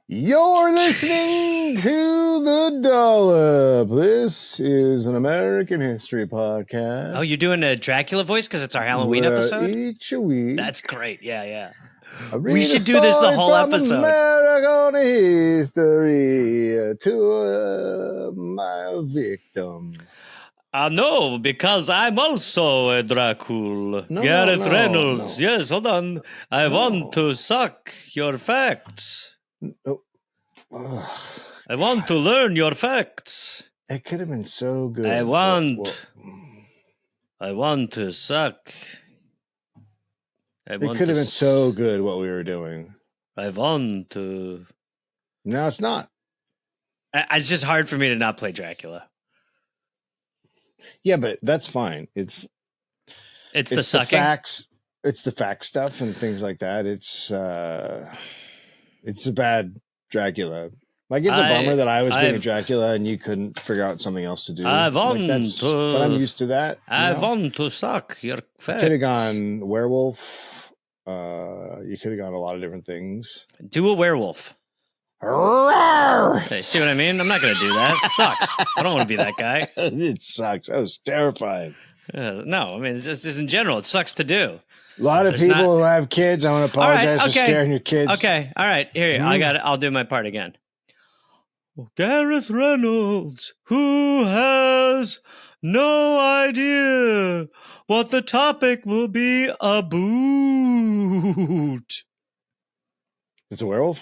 You're listening to the Dollop. This is an American history podcast. Oh, you're doing a Dracula voice because it's our Halloween episode? Each week. That's great. Yeah. We should do this the whole episode. American history to my victim. No, because I'm also a Dracula. Gareth Reynolds. No. Yes, hold on. I want to suck your facts. I want to learn your facts. It could have been so good. I want to suck. It could have been so good what we were doing. I want to. No, it's not. It's just hard for me to not play Dracula. Yeah, but that's fine. It's the sucking. Facts. It's the fact stuff and things like that. It's a bad Dracula. Like, it's a bummer that I was being a Dracula and you couldn't figure out something else to do. But I'm used to that. I want to suck your facts. You could have gone werewolf. You could have gone a lot of different things. Do a werewolf. Hey, see what I mean? I'm not going to do that. It sucks. I don't want to be that guy. It sucks. I was terrified. No, I mean, just in general, it sucks to do. A lot of people who have kids, I want to apologize for scaring your kids. Okay, all right. Here, I'll do my part again. Gareth Reynolds, who has no idea what the topic will be about. It's a werewolf?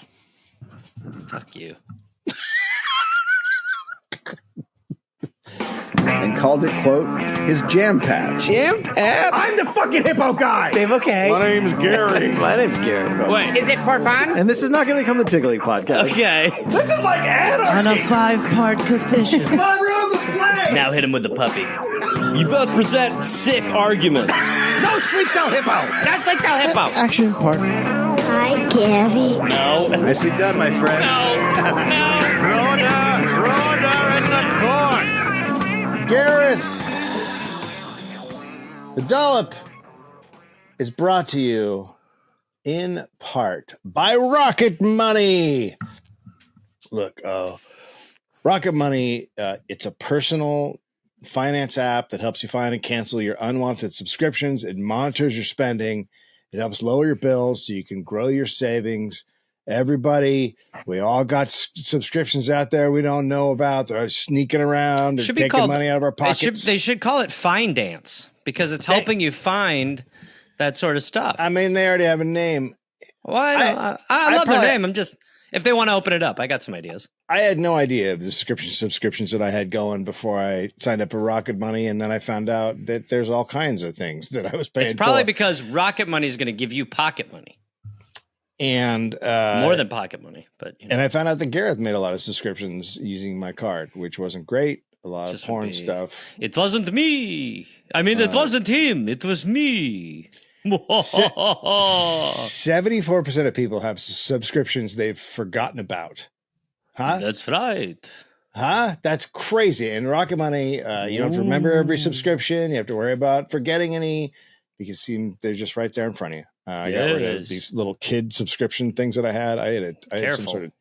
Fuck you. And called it, quote, his jam patch. Jam patch? I'm the fucking hippo guy! Dave, okay. My name's Gary. My name's Gary. Wait. Is it for fun? And this is not going to become the Tiggly podcast. Okay. This is like anarchy! On a 5-part coefficient. My rules of play! Now hit him with the puppy. You both present sick arguments. No sleep till hippo! No sleep till hippo. Action partner. Hi, Gary. No. Nicely done, my friend. No. Rotor in the court. Gareth, the Dollop is brought to you in part by Rocket Money. Look, Rocket Money, it's a personal finance app that helps you find and cancel your unwanted subscriptions. It monitors your spending. It helps lower your bills so you can grow your savings. Everybody, we all got subscriptions out there we don't know about. They're sneaking around and taking money out of our pockets. They should call it Find Dance because it's helping you find that sort of stuff. I mean, they already have a name. Well, I love their name. I'm just, if they want to open it up, I got some ideas. I had no idea of the subscriptions that I had going before I signed up for Rocket Money, and then I found out that there's all kinds of things that I was paying for. It's probably because Rocket Money is going to give you pocket money. And more than pocket money, but and I found out that Gareth made a lot of subscriptions using my card, which wasn't great. A lot of porn stuff. It wasn't me. I mean, it wasn't him. It was me. 74% of people have subscriptions they've forgotten about. Huh? That's right. Huh? That's crazy. And Rocket Money, you don't have to remember every subscription. You have to worry about forgetting any because they're just right there in front of you. I got rid of these little kid subscription things that I had. I had some sort of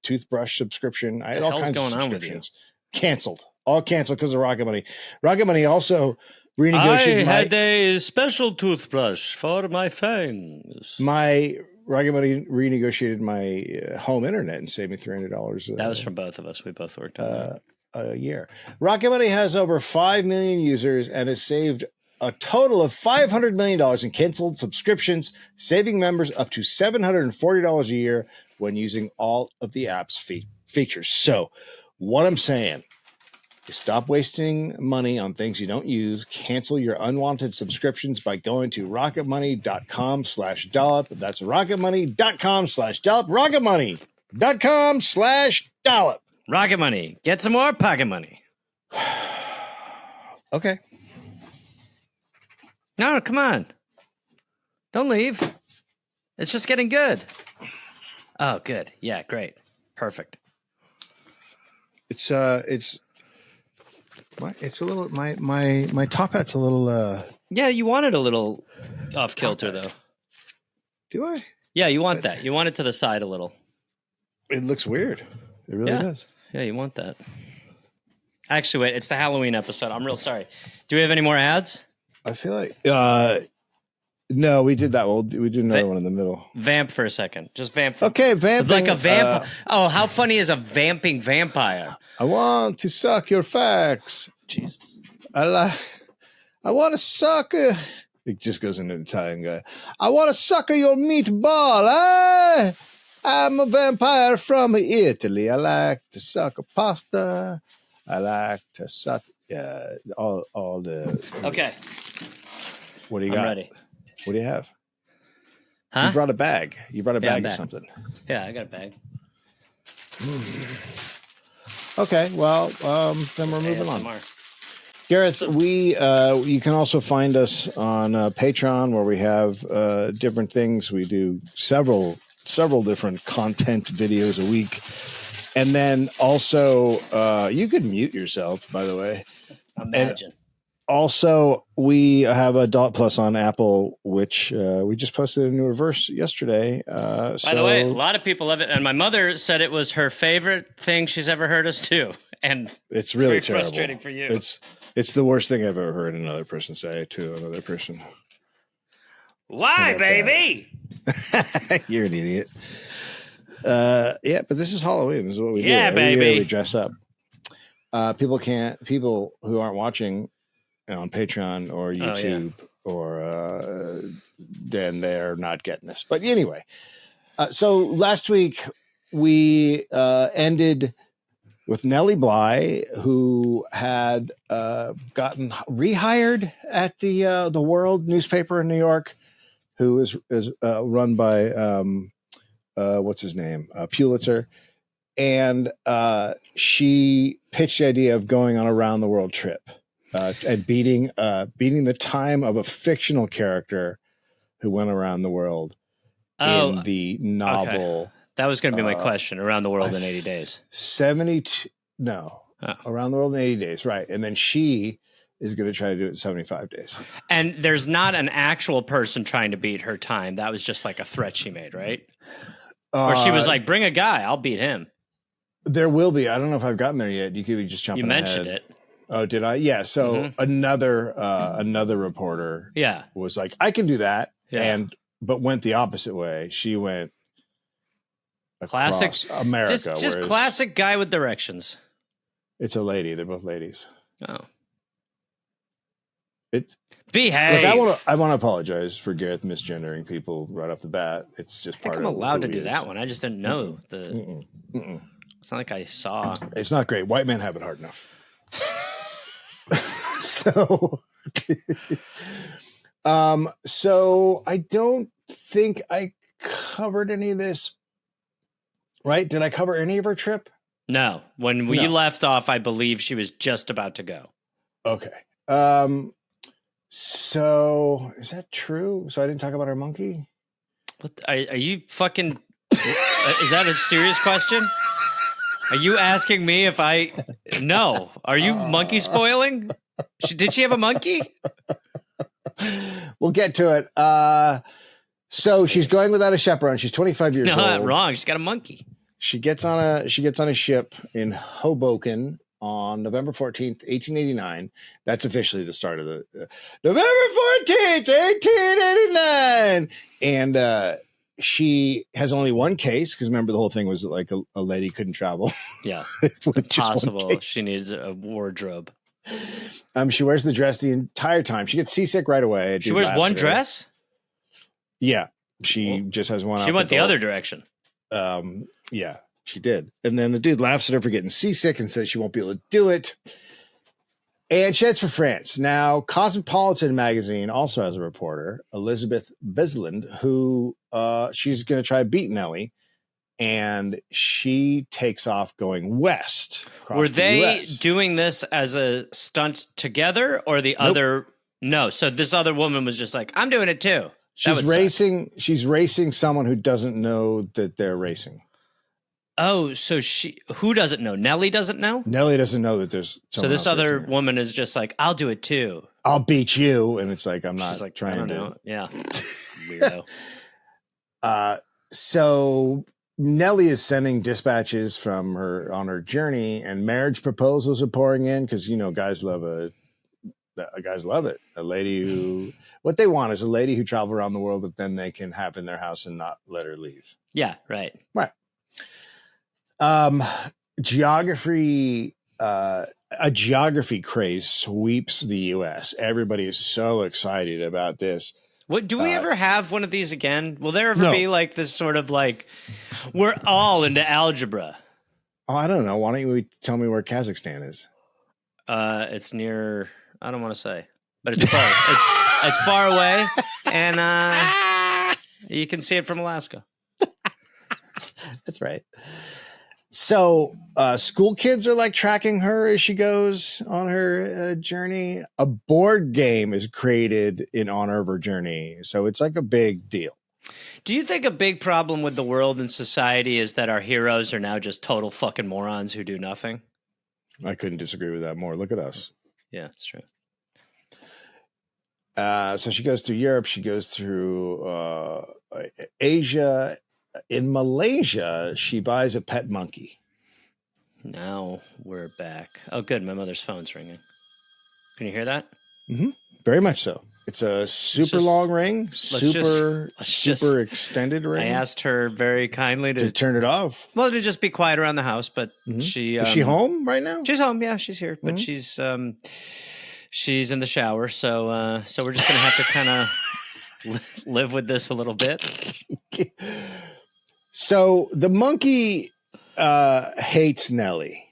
toothbrush subscription. I had all kinds of subscriptions. Canceled. All canceled because of Rocket Money. Rocket Money also renegotiated I had a special toothbrush for my fangs. My Rocket Money renegotiated my home internet and saved me $300. That was from both of us. We both worked on that. A year. Rocket Money has over 5 million users and has saved a total of $500 million in canceled subscriptions, saving members up to $740 a year when using all of the app's features. So what I'm saying is stop wasting money on things you don't use. Cancel your unwanted subscriptions by going to rocketmoney.com/dollop. That's rocketmoney.com/dollop. rocketmoney.com/dollop. Rocket Money. Get some more pocket money. Okay. No, come on. Don't leave. It's just getting good. Oh, good. Yeah, great. Perfect. It's a little my top hat's a little Yeah, you want it a little off kilter though. Do I? Yeah, you want that. You want it to the side a little. It looks weird. It really does. Yeah, you want that. Actually, wait, it's the Halloween episode. I'm real sorry. Do we have any more ads? I feel like no, we did that one. We did another one in the middle. Vamp for a second. Just vamp. Okay, vamping. Like a vamp. Oh, how funny is a vamping vampire? I want to suck your facts. Jesus. I want to suck. It just goes into an Italian guy. I want to suck your meatball. I'm a vampire from Italy. I like to suck a pasta. I like to suck all the. Okay. What do you I'm got? ready. What do you have? Huh? You brought a bag. You brought a bag of something. Yeah, I got a bag. Okay, well, then we're moving on. ASMR. Gareth, you can also find us on Patreon, where we have different things. We do several different content videos a week, and then also you could mute yourself, by the way. Imagine. And also, we have a Dollop Plus on Apple, which we just posted a new reverse yesterday. By the way, a lot of people love it, and my mother said it was her favorite thing she's ever heard us do, and it's really very terrible. frustrating for you. It's the worst thing I've ever heard another person say to another person. Why, baby? You're an idiot. Yeah, but this is Halloween. This is what we do. Yeah, Every year baby. we dress up. People who aren't watching on Patreon or YouTube or then they're not getting this. But anyway, so last week we ended with Nellie Bly, who had gotten rehired at the World newspaper in New York, who is run by what's his name, Pulitzer, and she pitched the idea of going on a round the world trip and beating the time of a fictional character who went around the world in the novel. Okay. That was going to be my question. Around the world in 80 days. 72. No. Oh. Around the world in 80 days. Right. And then she is going to try to do it in 75 days. And there's not an actual person trying to beat her time. That was just like a threat she made, right? Or she was like, bring a guy. I'll beat him. There will be. I don't know if I've gotten there yet. You could be just jumping ahead. You mentioned it. Oh, did I? Yeah. So another reporter was like, I can do that. Yeah. But went the opposite way. She went classic America. Just classic guy with directions. It's a lady. They're both ladies. Oh. Behave. Look, I want to apologize for Gareth misgendering people right off the bat. It's just part of. I think I'm allowed to do that one. I just didn't know It's not like I saw. It's not great. White men have it hard enough. So I don't think I covered any of this. Right? Did I cover any of her trip? No. When we left off, I believe she was just about to go. Okay. So is that true? So I didn't talk about our monkey? What are you fucking is that a serious question? Are you asking me if No. Are you monkey spoiling? Did she have a monkey? We'll get to it. So she's going without a chaperone. She's 25 years old. No, not wrong. She's got a monkey. She gets on a ship in Hoboken on November 14th, 1889. That's officially the start of the November 14th, 1889. And she has only one case because remember the whole thing was like a lady couldn't travel. Yeah, it's possible. She needs a wardrobe. She wears the dress the entire time. She gets seasick right away. She wears one dress? Yeah. She just has one. She went the other direction. Yeah, she did. And then the dude laughs at her for getting seasick and says she won't be able to do it. And she heads for France. Now, Cosmopolitan magazine also has a reporter, Elizabeth Bisland, who she's going to try to beat Nellie. And she takes off going west. Were they doing this as a stunt together or the other? No. So this other woman was just like, I'm doing it too. She's racing someone who doesn't know that they're racing. Oh, so who doesn't know? Nellie doesn't know? Nellie doesn't know that there's someone. So this other woman is just like, I'll do it too. I'll beat you. And it's like, I'm not She's like, trying I don't to. know. Yeah. Weirdo. So Nellie is sending dispatches from her on her journey, and marriage proposals are pouring in because guys love it. A lady who what they want is a lady who travel around the world that then they can have in their house and not let her leave. Yeah, right. Right. A geography craze sweeps the U.S. Everybody is so excited about this. What do we ever have one of these again? Will there ever No. be like this sort of like we're all into algebra? Oh, I don't know. Why don't you tell me where Kazakhstan is? It's near. I don't want to say, but it's far. it's far away, and you can see it from Alaska. That's right. So school kids are like tracking her as she goes on her journey. A board game is created in honor of her journey. So it's like a big deal. Do you think a big problem with the world and society is that our heroes are now just total fucking morons who do nothing? I couldn't disagree with that more. Look at us. Yeah, it's true. So she goes through Europe. She goes through Asia. In Malaysia, she buys a pet monkey. Now we're back. Oh, good. My mother's phone's ringing. Can you hear that? Mm-hmm. Very much so. It's a super long ring, super extended ring. I asked her very kindly to turn it off. Well, to just be quiet around the house, but is she home right now? She's home. Yeah, she's here, but she's in the shower. So we're just gonna have to kind of live with this a little bit. So the monkey hates Nellie.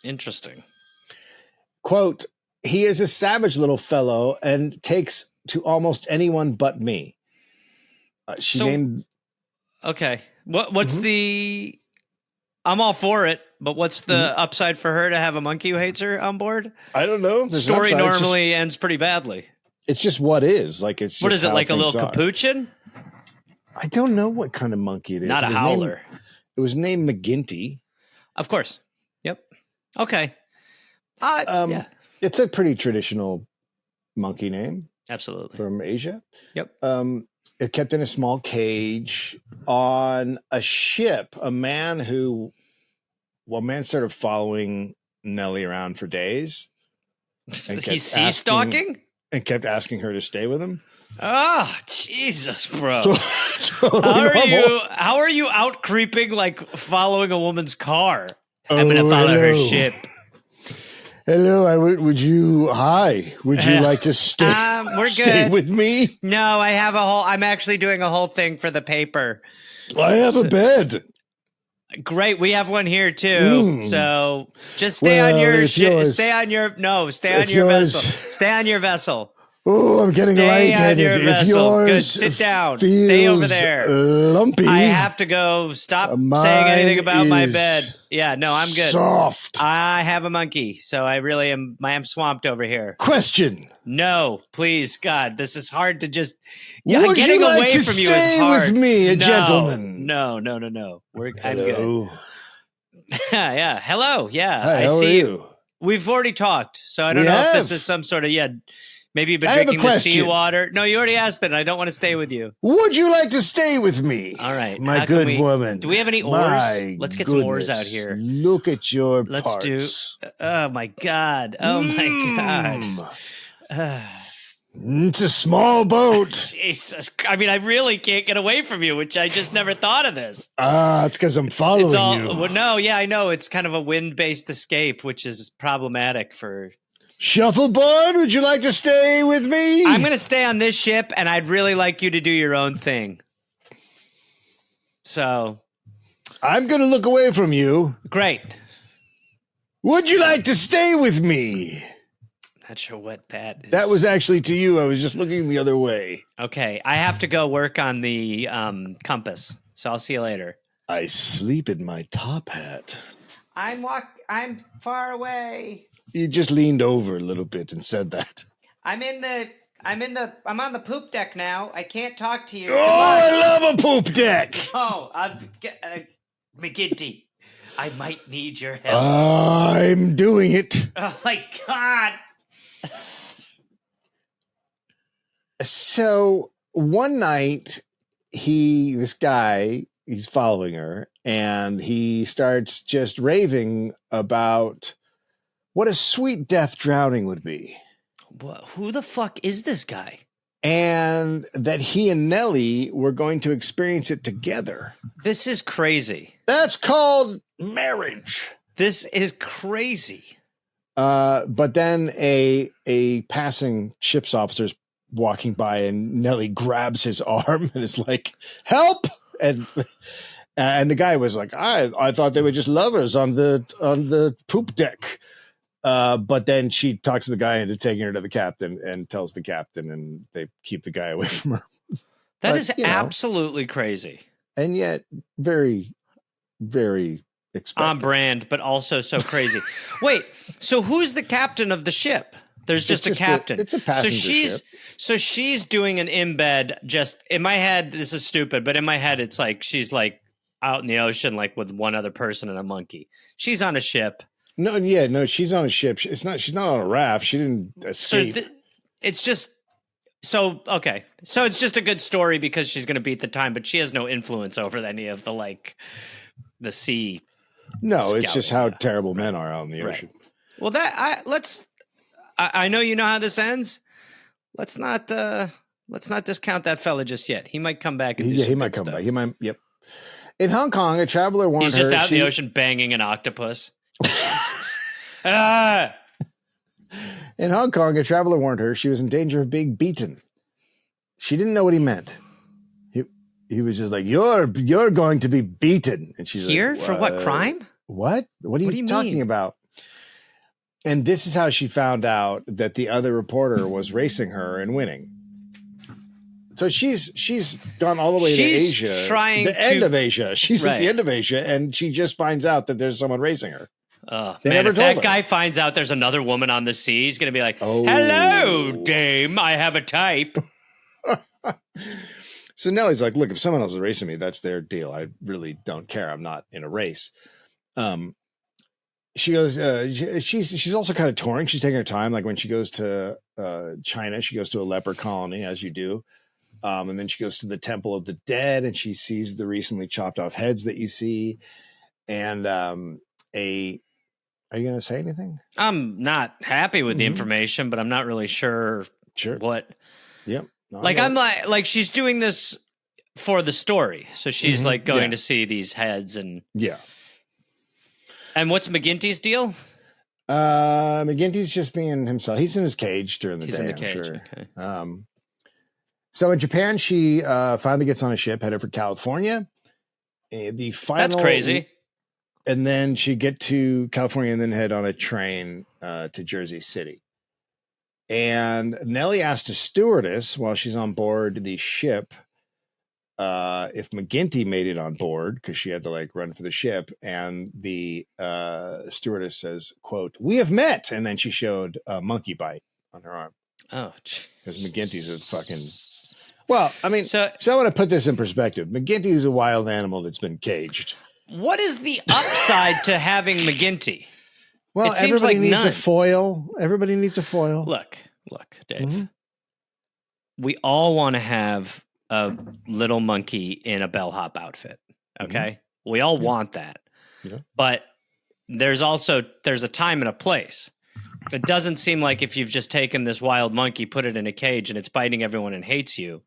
Interesting. Quote, he is a savage little fellow and takes to almost anyone but me. Okay. What's the... I'm all for it, but what's the upside for her to have a monkey who hates her on board? I don't know. The story normally ends pretty badly. It's just what is. Like it's just what is it, like a little are. capuchin? I don't know what kind of monkey it is. Not a howler. It was named McGinty. Of course. Yep. Okay. Yeah. It's a pretty traditional monkey name. Absolutely. From Asia. Yep. It kept in a small cage on a ship. A man started following Nellie around for days. He's sea stalking? And kept asking her to stay with him. Oh, Jesus, bro. Totally how are you out creeping, like following a woman's car? I'm going to follow her ship. Hello, would you like to stay, stay with me? No, I'm actually doing a whole thing for the paper. I have a bed. Great. We have one here too. So just stay on your ship. Stay on your vessel. Stay on your vessel. Oh, I'm getting lightheaded. Stay on your vessel. Good. Sit down. Stay over there. Lumpy. I have to go. Stop saying anything about my bed. Yeah, no, I'm good. Soft. I have a monkey, so I really am. I am swamped over here. Question. No, please, God, this is hard to just. Yeah, would getting you like away to from stay you is hard. with me, gentleman? No. I'm good. Yeah. Hello. Yeah. Hi, I how see are you. We've already talked, so I don't know if this is some sort of maybe you've been drinking the seawater. No, you already asked it. And I don't want to stay with you. Would you like to stay with me? All right. My good woman. Do we have any oars? Let's get some oars out here. Look at your Let's parts. Oh, my God. Oh, my God. It's a small boat. Jesus. I mean, I really can't get away from you, which I just never thought of this. It's because I'm following you. Well, no, yeah, I know. It's kind of a wind-based escape, which is problematic for... Shuffleboard, would you like to stay with me? I'm going to stay on this ship, and I'd really like you to do your own thing. So... I'm going to look away from you. Great. Would you like to stay with me? Not sure what that is. That was actually to you. I was just looking the other way. Okay, I have to go work on the compass, so I'll see you later. I sleep in my top hat. I'm far away. You just leaned over a little bit and said that. I'm on the poop deck now. I can't talk to you. Oh, I love a poop deck. Oh, McGinty, I might need your help. I'm doing it. Oh my God. So one night, this guy he's following her, and he starts just raving about what a sweet death drowning would be. Who the fuck is this guy? And that he and Nellie were going to experience it together. This is crazy. That's called marriage. This is crazy. But then a passing ship's officer's walking by, and Nellie grabs his arm and is like, "Help!" And the guy was like, "I thought they were just lovers on the poop deck." But then she talks the guy into taking her to the captain and tells the captain, and they keep the guy away from her. That is absolutely crazy. And yet very, very expected. On brand, but also so crazy. Wait, so who's the captain of the ship? There's just a captain. It's a passenger ship. So she's doing an embed. Just in my head, this is stupid, but in my head, it's like she's like out in the ocean, like with one other person and a monkey. She's on a ship. No, she's on a ship. She's not on a raft. She didn't escape. So it's just okay. So it's just a good story because she's going to beat the time, but she has no influence over any of the sea. No, it's just how terrible men are out in the ocean. Well, I know you know how this ends. Let's not discount that fella just yet. He might come back. He might come back. He might. Yep. In Hong Kong, a traveler warned her. He's just out in the ocean banging an octopus. Ah! In Hong Kong, a traveler warned her she was in danger of being beaten. She didn't know what he meant. He was just like, "You're going to be beaten," and she's here like, for what crime? What are you talking about? And this is how she found out that the other reporter was racing her and winning. So she's gone all the way to Asia, end of Asia. She's at the end of Asia, and she just finds out that there's someone racing her. Man, if that guy finds out there's another woman on the sea, he's going to be like, "Hello, dame, I have a type." So Nellie's like, "Look, if someone else is racing me, that's their deal. I really don't care. I'm not in a race." She goes, she's also kind of touring. She's taking her time. Like when she goes to China, she goes to a leper colony, as you do. And then she goes to the Temple of the Dead, and she sees the recently chopped off heads that you see. And are you going to say anything? I'm not happy with the information, but I'm not really sure what. Yep. I'm like she's doing this for the story. So she's like going to see these heads and. Yeah. And what's McGinty's deal? McGinty's just being himself. He's in his cage during the day. He's in the cage. I'm sure. Okay. So in Japan, she finally gets on a ship headed for California. That's crazy. And then she get to California and then head on a train to Jersey City. And Nellie asked a stewardess while she's on board the ship if McGinty made it on board, because she had to like run for the ship. And the stewardess says, quote, "We have met." And then she showed a monkey bite on her arm. Oh, because McGinty's a fucking... Well, I mean, so I want to put this in perspective. McGinty is a wild animal that's been caged. What is the upside to having McGinty? Well, everybody needs a foil. Everybody needs a foil. Look, Dave. We all want to have a little monkey in a bellhop outfit. Okay. We all want that. Yeah. But there's a time and a place. It doesn't seem like if you've just taken this wild monkey, put it in a cage, and it's biting everyone and hates you.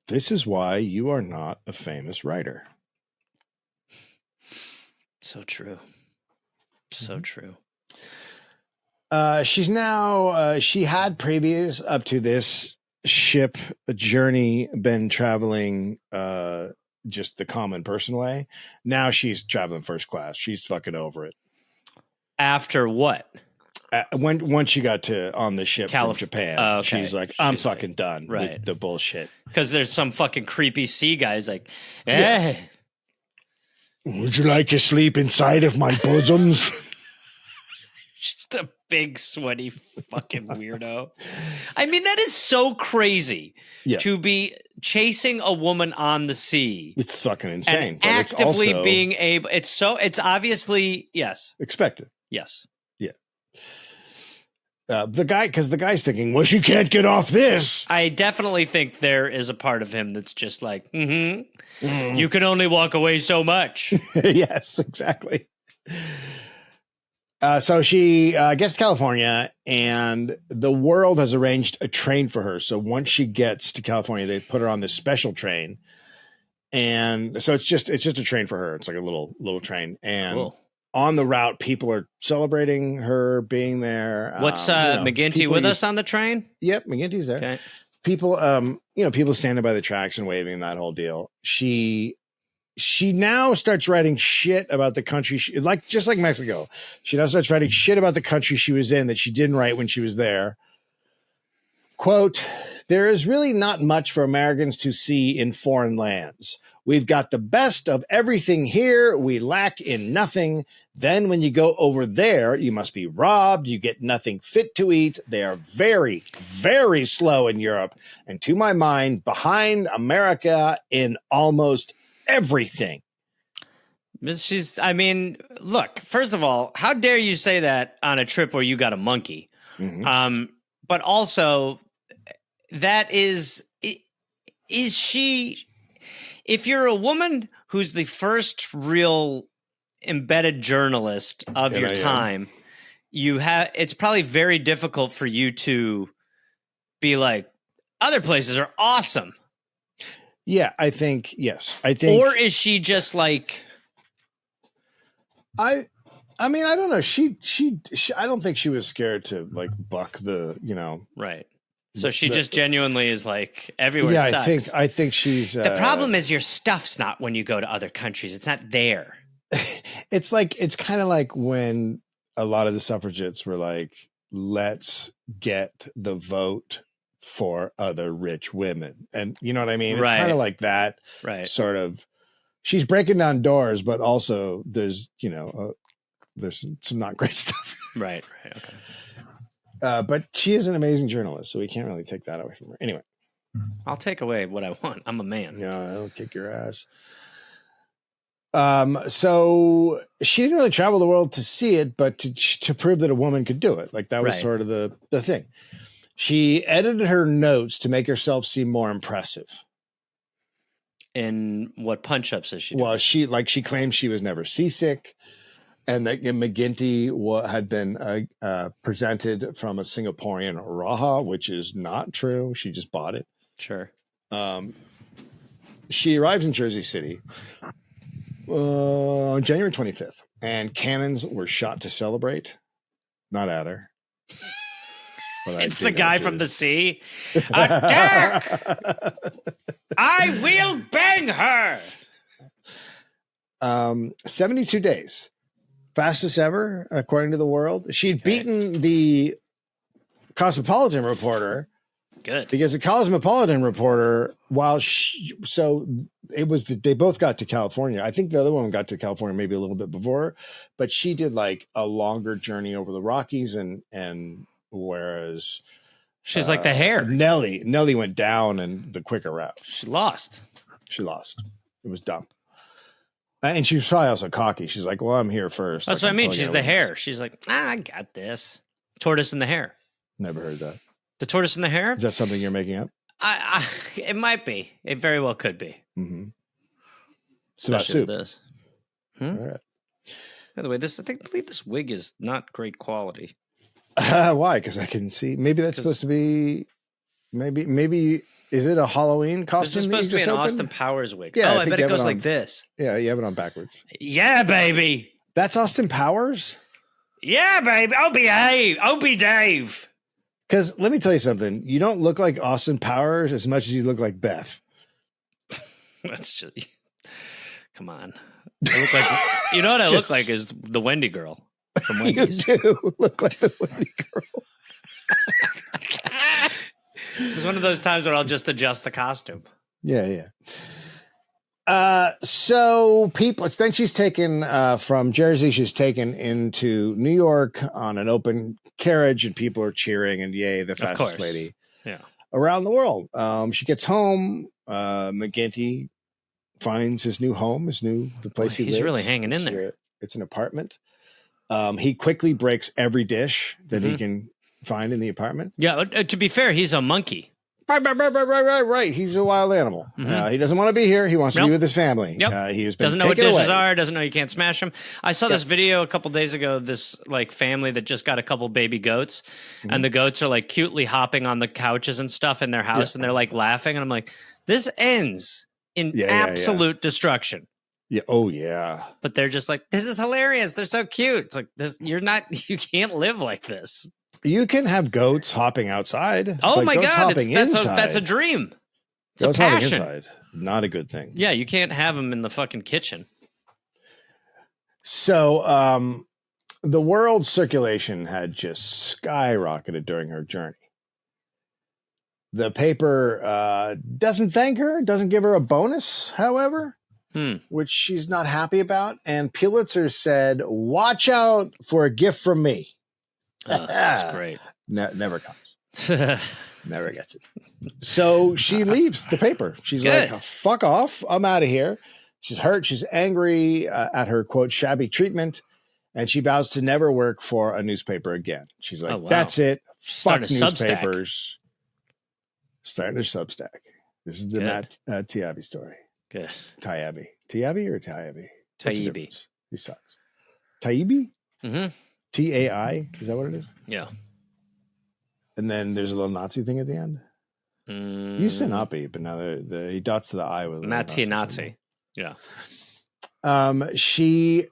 This is why you are not a famous writer. So true. So true. She's now, she had previous up to this ship journey been traveling just the common person way. Now she's traveling first class. She's fucking over it. After what? Once she got on the ship from Japan, she's like, I'm fucking done with the bullshit. Because there's some fucking creepy sea guys like, hey. Yeah. Would you like to sleep inside of my bosoms? Just a big, sweaty fucking weirdo. I mean, that is so crazy to be chasing a woman on the sea. It's fucking insane. And actively being able. It's obviously, yes. Expected. Yes. Yeah. the guy's thinking, well, she can't get off this. I definitely think there is a part of him that's just like, you can only walk away so much. Yes, exactly. So she gets to California, and the world has arranged a train for her. So once she gets to California, they put her on this special train, and so it's just a train for her. It's like a little train, and Cool. on the route, people are celebrating her being there. What's McGinty with us on the train? Yep, McGinty's there. Okay. People, people standing by the tracks and waving, that whole deal. She now starts writing shit about the country, just like Mexico. She now starts writing shit about the country she was in that she didn't write when she was there. Quote, there is really not much for Americans to see in foreign lands. We've got the best of everything here. We lack in nothing. Then when you go over there, you must be robbed. You get nothing fit to eat. They are very, very slow in Europe. And to my mind, behind America in almost everything. Look, first of all, how dare you say that on a trip where you got a monkey? Mm-hmm. But also, that is she, if you're a woman who's the first real embedded journalist of your time, it's probably very difficult for you to be like, other places are awesome. Yeah, I think, yes. Or is she just like, I don't know. She I don't think she was scared to like buck the, right. So she just genuinely is like, everywhere sucks. I think she's the problem is your stuff's not when you go to other countries. It's not there. It's kind of like when a lot of the suffragettes were like, let's get the vote for other rich women. And you know what I mean? It's kind of like that sort of, she's breaking down doors, but also there's, there's some not great stuff. Right. Okay. But she is an amazing journalist, so we can't really take that away from her. Anyway. I'll take away what I want. I'm a man. No, I'll kick your ass. So she didn't really travel the world to see it, but to prove that a woman could do it. Like that was sort of the thing. She edited her notes to make herself seem more impressive. And what punch-ups is she doing? Well, she claimed she was never seasick, and that McGinty had been presented from a Singaporean Raha, which is not true. She just bought it. Sure. She arrives in Jersey City on January 25th, and cannons were shot to celebrate. Not at her. It's the guy from the sea. Attack! I will bang her. 72 days. Fastest ever, according to the world. She'd beaten the Cosmopolitan reporter. Good. Because the Cosmopolitan reporter, they both got to California. I think the other one got to California maybe a little bit before, but she did like a longer journey over the Rockies, and whereas she's like the Hare. Nellie went down and the quicker route. She lost. It was dumb. And she was probably also cocky. She's like, well, I'm here first. That's what I mean. She's the Hare. She's like, I got this. Tortoise and the Hare. Never heard that. The Tortoise and the Hare? Is that something you're making up? It might be. It very well could be. Mm-hmm. It's about soup. This. All right. By the way, I believe this wig is not great quality. Why? Because I can see. Maybe that's supposed to be. Maybe is it a Halloween costume? This is supposed to be an Austin Powers wig. Yeah, I bet it goes like this. Yeah, you have it on backwards. Yeah, baby. That's Austin Powers? Yeah, baby. Obey Dave. Because let me tell you something. You don't look like Austin Powers as much as you look like Beth. That's just, come on. I look like, you know what I look like is the Wendy girl from Wendy's. You do look like the Wendy girl. This is one of those times where I'll just adjust the costume. Yeah. So then she's taken from Jersey, she's taken into New York on an open carriage, and people are cheering and yay, the fastest lady around the world. She gets home. McGinty finds his new home, the place he lives. He's really hanging in there. It's an apartment. He quickly breaks every dish that he can find in the apartment. Yeah, to be fair, he's a monkey. Right. He's a wild animal. Mhm. He doesn't want to be here. He wants to be with his family. Yep. He has been Doesn't know what taken dishes away. are. Doesn't know you can't smash them. I saw this video a couple days ago. This like family that just got a couple baby goats, and the goats are like cutely hopping on the couches and stuff in their house, and they're like laughing. And I'm like, this ends in absolute destruction. Yeah. Oh yeah. But they're just like, this is hilarious. They're so cute. It's like this. You can't live like this. You can have goats hopping outside. Oh but my goats God, hopping that's inside. a dream. It's Goats a hopping passion. inside. Not a good thing. Yeah, you can't have them in the fucking kitchen. So the world circulation had just skyrocketed during her journey. The paper doesn't thank her, doesn't give her a bonus, however, which she's not happy about. And Pulitzer said, watch out for a gift from me. That's great. Never comes. Never gets it. So she leaves the paper. She's Good. like, fuck off. I'm out of here. She's hurt. She's angry at her, quote, shabby treatment. And she vows to never work for a newspaper again. She's like, that's it. Fuck newspapers. Starting a Substack. This is the Matt Taibbi story. Good. Taibbi. Taibbi or Taibbi? Taibbi. He sucks. Taibbi? Mm-hmm. T-A-I? Is that what it is? Yeah. And then there's a little Nazi thing at the end. You said Nazi, but now he dots to the I with Nazi. Yeah. She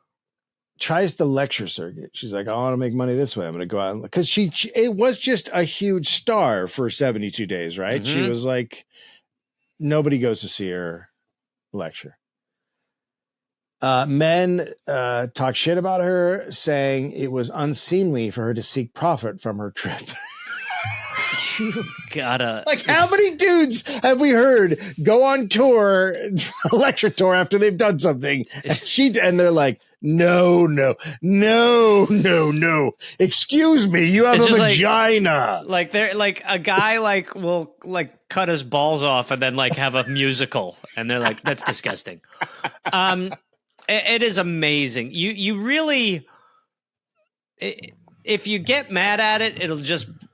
tries the lecture circuit. She's like, I want to make money this way. I'm going to go out because it was just a huge star for 72 days, right? Mm-hmm. She was like, nobody goes to see her lecture. Men talk shit about her, saying it was unseemly for her to seek profit from her trip. You gotta how many dudes have we heard go on tour, a lecture tour after they've done something, and they're like, no. Excuse me, you have a vagina. Like they're like a guy will cut his balls off and then have a musical, and they're like, that's disgusting. It is amazing. You really, if you get mad at it,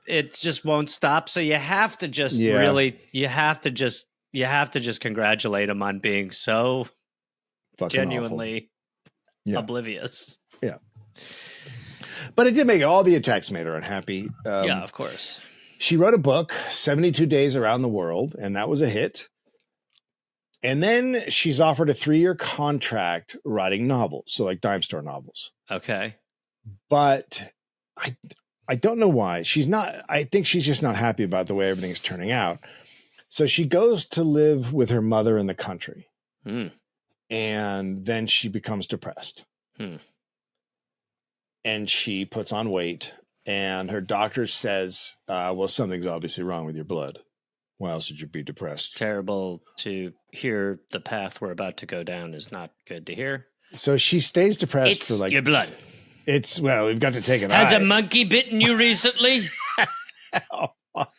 it just won't stop. So you have to just you have to just congratulate him on being so fucking genuinely oblivious. Yeah. But it did make all the attacks made her unhappy. Yeah, of course. She wrote a book, 72 Days Around the World, and that was a hit. And then she's offered a 3-year contract writing novels, so like dime store novels. Okay. But I don't know why. I think she's just not happy about the way everything's turning out. So she goes to live with her mother in the country. And then she becomes depressed. And she puts on weight. And her doctor says, well, something's obviously wrong with your blood. Why else would you be depressed? Terrible to hear. The path we're about to go down is not good to hear. So she stays depressed for your blood. We've got to take it. Has a monkey bitten you recently?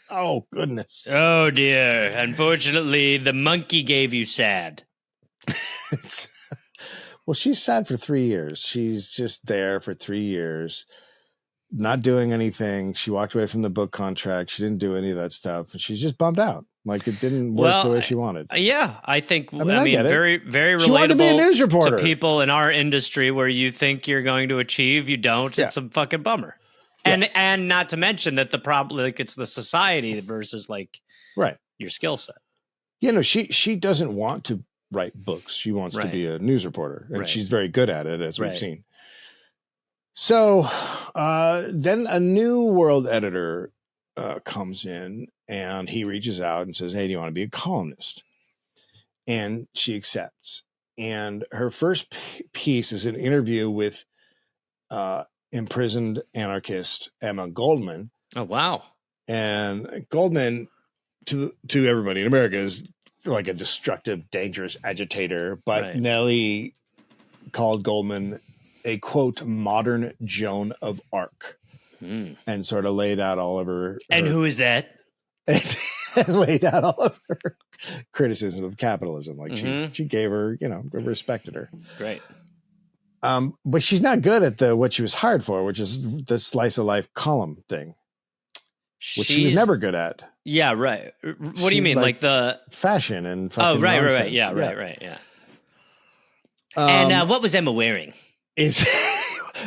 Oh, goodness. Oh, dear. Unfortunately, the monkey gave you sad. Well, she's sad for 3 years. She's just there for 3 years, not doing anything. She walked away from the book contract. She didn't do any of that stuff. She's just bummed out. Like it didn't work the way she wanted. Yeah, I think, I mean very, very relatable she wanted to be a news reporter. To people in our industry where you think you're going to achieve, you don't. It's a fucking bummer. Yeah. And not to mention that the problem, it's the society versus your skill set. She doesn't want to write books. She wants to be a news reporter, and she's very good at it, as we've seen. So then a new world editor comes in, and he reaches out and says, hey, do you want to be a columnist? And she accepts. And her first piece is an interview with imprisoned anarchist Emma Goldman. Oh, wow. And Goldman, to everybody in America, is like a destructive, dangerous agitator. But Nellie called Goldman a, quote, modern Joan of Arc, and sort of laid out all of her. And who is that? And laid out all of her criticism of capitalism. Like she gave her, respected her. Great. But she's not good at what she was hired for, which is the slice of life column thing. which she was never good at. Yeah, right. What do you mean? Like the fashion and oh, right, nonsense. right. Yeah, right. Yeah. And what was Emma wearing? Is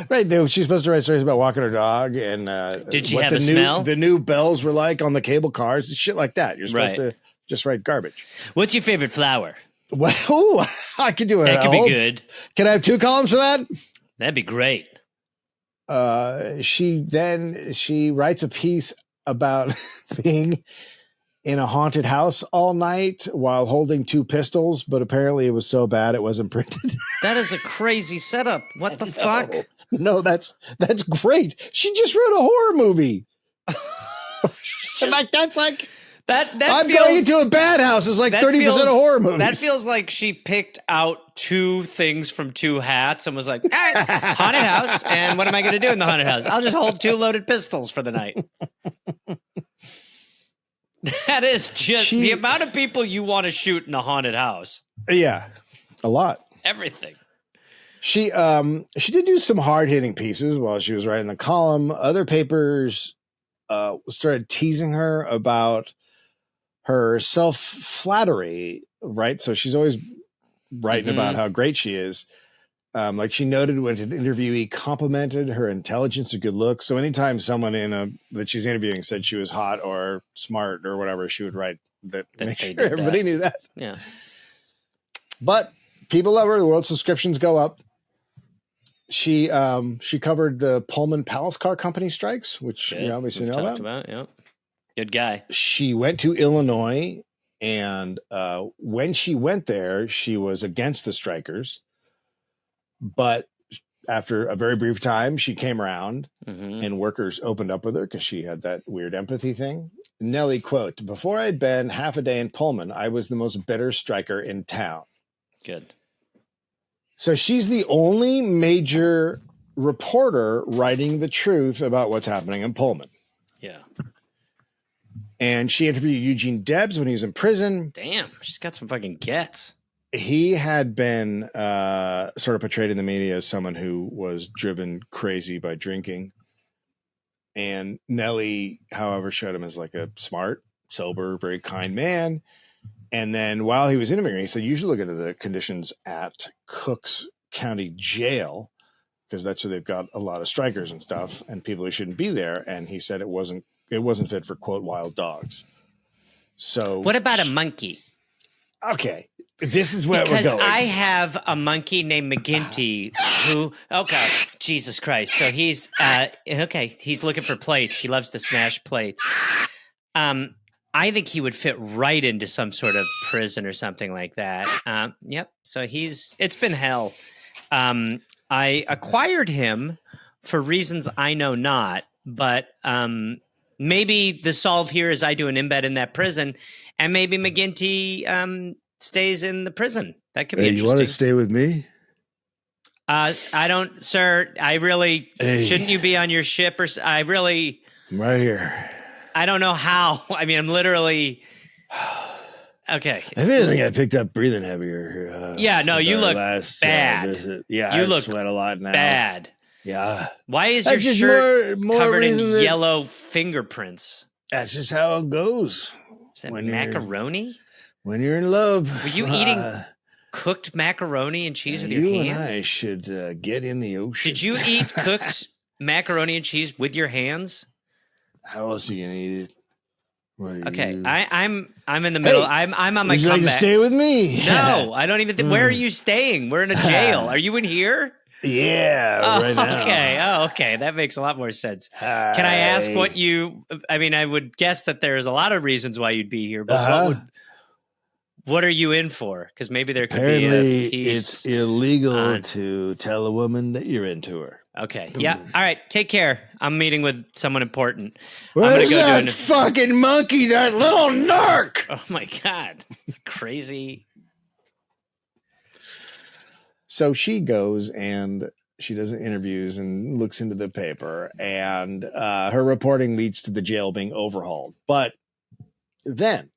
right. She's supposed to write stories about walking her dog and did she what have the a new smell? the new bells were like on the cable cars, shit like that. You're supposed to just write garbage. What's your favorite flower? Well, ooh, I could do it. That could be good. Can I have 2 columns for that? That'd be great. She writes a piece about being in a haunted house all night while holding 2 pistols, but apparently it was so bad it wasn't printed. That is a crazy setup. What the fuck? No, that's great. She just wrote a horror movie. That's like that I'm feels, going into a bad house. It's like 30% of horror movies. That feels like she picked out 2 things from 2 hats and was like, all right, haunted house. And what am I going to do in the haunted house? I'll just hold 2 loaded pistols for the night. That is just the amount of people you want to shoot in a haunted house. Yeah, a lot. Everything. She did do some hard-hitting pieces while she was writing the column. Other papers started teasing her about her self-flattery, right? So she's always writing about how great she is. Like she noted when an interviewee complimented her intelligence or good looks. So anytime someone that she's interviewing said she was hot or smart or whatever, she would write that make sure everybody knew that. Yeah. But people love her. The world subscriptions go up. She covered the Pullman Palace Car Company strikes, which you obviously know about. Yeah. Good guy. She went to Illinois, and when she went there, she was against the strikers. But after a very brief time, she came around, and workers opened up with her because she had that weird empathy thing. Nellie, quote, "Before I'd been half a day in Pullman, I was the most bitter striker in town." Good. So she's the only major reporter writing the truth about what's happening in Pullman. Yeah. And she interviewed Eugene Debs when he was in prison. Damn, she's got some fucking gets. He had been sort of portrayed in the media as someone who was driven crazy by drinking. And Nellie, however, showed him as like a smart, sober, very kind man. And then while he was interviewing, he said, you should look into the conditions at Cooks County Jail, because that's where they've got a lot of strikers and stuff and people who shouldn't be there. And he said it wasn't fit for, quote, wild dogs. So what about a monkey? Okay. This is where we're going. I have a monkey named McGinty who, okay, Jesus Christ. So he's, he's looking for plates. He loves to smash plates. I think he would fit right into some sort of prison or something like that. Yep. So it's been hell. I acquired him for reasons I know not, but maybe the solve here is I do an embed in that prison, and maybe McGinty stays in the prison. That could be interesting. You want to stay with me? I don't, sir. I really shouldn't you be on your ship or I'm right here. I don't know how. I mean, I'm literally okay. If anything, I picked up breathing heavier. Yeah, no, you look bad. Yeah, I sweat a lot now. Bad. Yeah. Why is your shirt more covered in yellow fingerprints? That's just how it goes. Is that macaroni? When you're in love. Were you eating cooked macaroni and cheese with your hands? You and I should get in the ocean. Did you eat cooked macaroni and cheese with your hands? How else are you gonna eat it? Okay, I'm in the middle. I'm on my comeback. Like to stay with me? No, I don't even. Where are you staying? We're in a jail. Are you in here? Yeah, right now. Okay. Oh, okay. That makes a lot more sense. Can I ask what you? I mean, I would guess that there's a lot of reasons why you'd be here, but what are you in for? Because maybe there could be a piece. It's illegal to tell a woman that you're into her. Okay. Yeah. All right. Take care. I'm meeting with someone important. Where's that fucking monkey, that little narc? Oh, my God. It's crazy. So she goes and she does interviews and looks into the paper, and her reporting leads to the jail being overhauled. But then,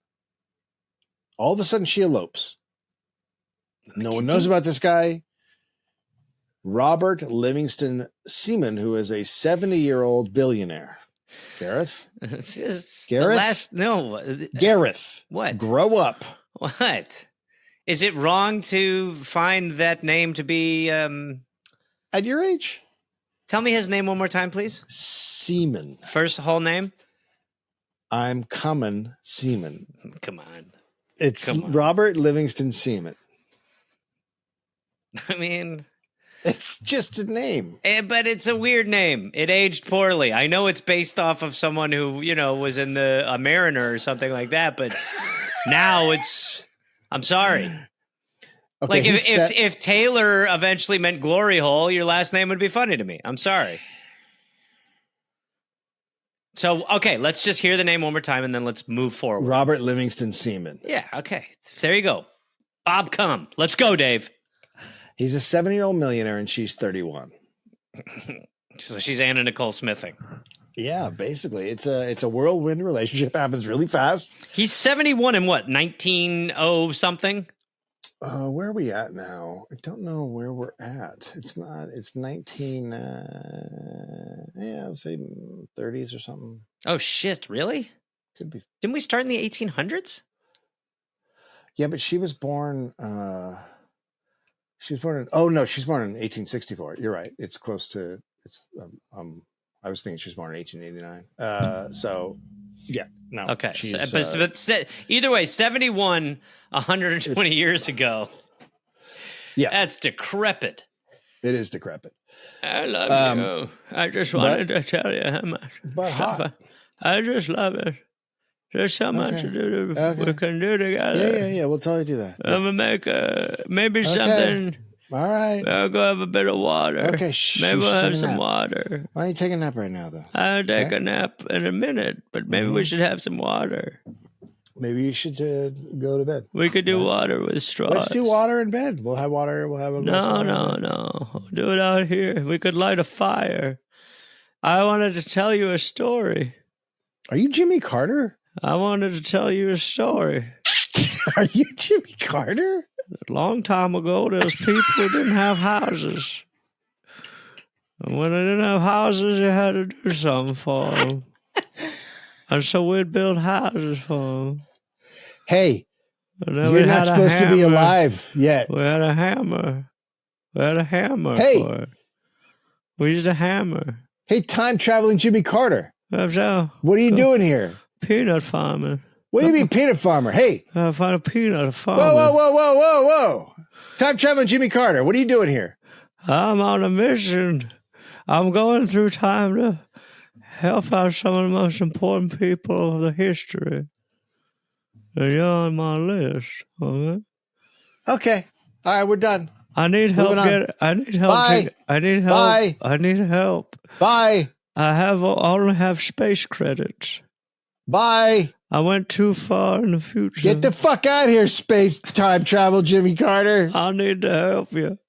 all of a sudden, she elopes. No one knows about this guy. Robert Livingston Seaman, who is a 70-year-old billionaire. Gareth? It's just Gareth? the last. No. Gareth. What? Grow up. What? Is it wrong to find that name to be? At your age? Tell me his name one more time, please. Seaman. First whole name. I'm coming, Seaman. Come on. It's Come on. Robert Livingston Seaman. I mean, it's just a name. But it's a weird name. It aged poorly. I know it's based off of someone who, was in a Mariner or something like that, but now it's, I'm sorry. Okay, like if Taylor eventually meant glory hole, your last name would be funny to me. I'm sorry. So, okay, let's just hear the name one more time and then let's move forward. Robert Livingston Seaman. Yeah, okay. There you go. Bob Cum. Let's go, Dave. He's a 70-year-old millionaire and she's 31. So she's Anna Nicole Smithing. Yeah, basically. It's a whirlwind relationship. Happens really fast. He's 71 in what, 1900 something? Where are we at now? I don't know where we're at. It's 19, let's say 30s or something. Oh, shit, really? Could be. Didn't we start in the 1800s? Yeah, but she was born, she's born in 1864. You're right. It's close to, I was thinking she was born in 1889. So, yeah, no. Okay, but either way, 71, 120 years ago. Yeah. That's decrepit. It is decrepit. I love you. I just wanted to tell you how much. But hot. I just love it. There's so much to do. We can do together. Yeah. We'll totally do that. I'm going to make maybe something. All right. I'll go have a bit of water. Okay. Maybe we'll have some water. Why don't you take a nap right now, though? I'll take a nap in a minute, but maybe we should have some water. Maybe you should go to bed. We could do water with straws. Let's do water in bed. We'll have water. We'll have a No. Do it out here. We could light a fire. I wanted to tell you a story. Are you Jimmy Carter? I wanted to tell you a story. Are you Jimmy Carter? A long time ago, there was people who didn't have houses. And when they didn't have houses, you had to do something for them. And so we'd build houses for them. Hey, you're not supposed to be alive yet. We had a hammer. For it. We used a hammer. Hey, time-traveling Jimmy Carter. So, what are you doing here? Peanut farming. What do you mean peanut farmer? Hey. I found a peanut farmer. Whoa. Time-traveling Jimmy Carter. What are you doing here? I'm on a mission. I'm going through time to help out some of the most important people of the history. And you're on my list. Okay? Okay. All right, we're done. I need help. I need help. Bye. I need help. Bye. I need help. Bye. I only have space credits. Bye. I went too far in the future. Get the fuck out of here, space time travel, Jimmy Carter. I need to help you.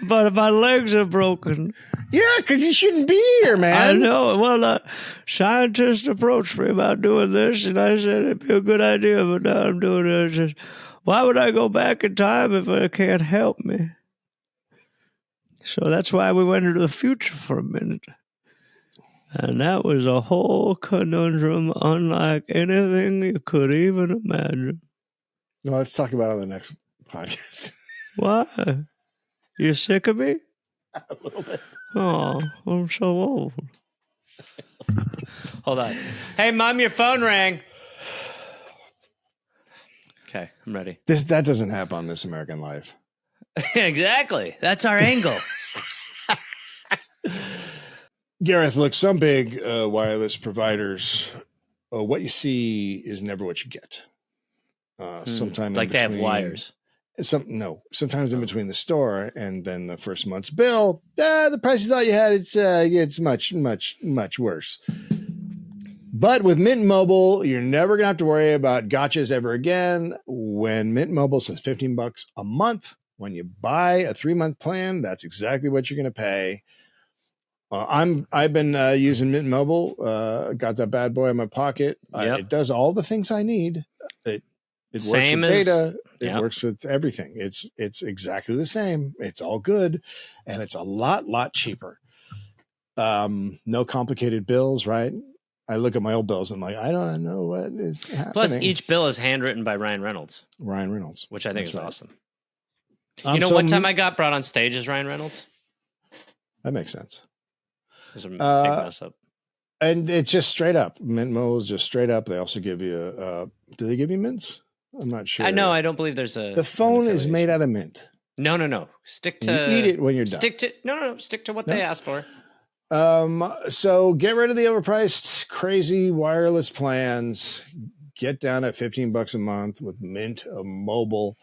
But my legs are broken. Yeah, because you shouldn't be here, man. I know. Well, scientists approached me about doing this, and I said it'd be a good idea, but now I'm doing it. Just, why would I go back in time if it can't help me? So that's why we went into the future for a minute. And that was a whole conundrum unlike anything you could even imagine. No, let's talk about it on the next podcast. Why? You sick of me? A little bit. Oh, I'm so old. Hold on. Hey, Mom, your phone rang. Okay, I'm ready. That doesn't happen on This American Life. Exactly. That's our angle. Gareth, look, some big wireless providers, what you see is never what you get. Sometimes like they have wires. Sometimes in between the store and then the first month's bill, the price you thought you had, it's much, much, much worse. But with Mint Mobile, you're never going to have to worry about gotchas ever again. When Mint Mobile says $15 a month, when you buy a 3-month plan, that's exactly what you're going to pay. I've been using Mint Mobile. Got that bad boy in my pocket. Yep. It does all the things I need. It works with data. It works with everything. It's exactly the same. It's all good, and it's a lot cheaper. No complicated bills, right? I look at my old bills and I'm like, I don't know what is happening. Plus, each bill is handwritten by Ryan Reynolds, which I think is awesome. You know, one time I got brought on stage as Ryan Reynolds. That makes sense. It was a big mess up. And it's just straight up. Mint Mobile is just straight up. They also give you, do they give you mints? I'm not sure. I know. I don't believe there's a. The phone is made out of mint. No. Stick to. You eat it when you're done. Stick to what they asked for. So get rid of the overpriced, crazy wireless plans. Get down at $15 a month with Mint Mobile.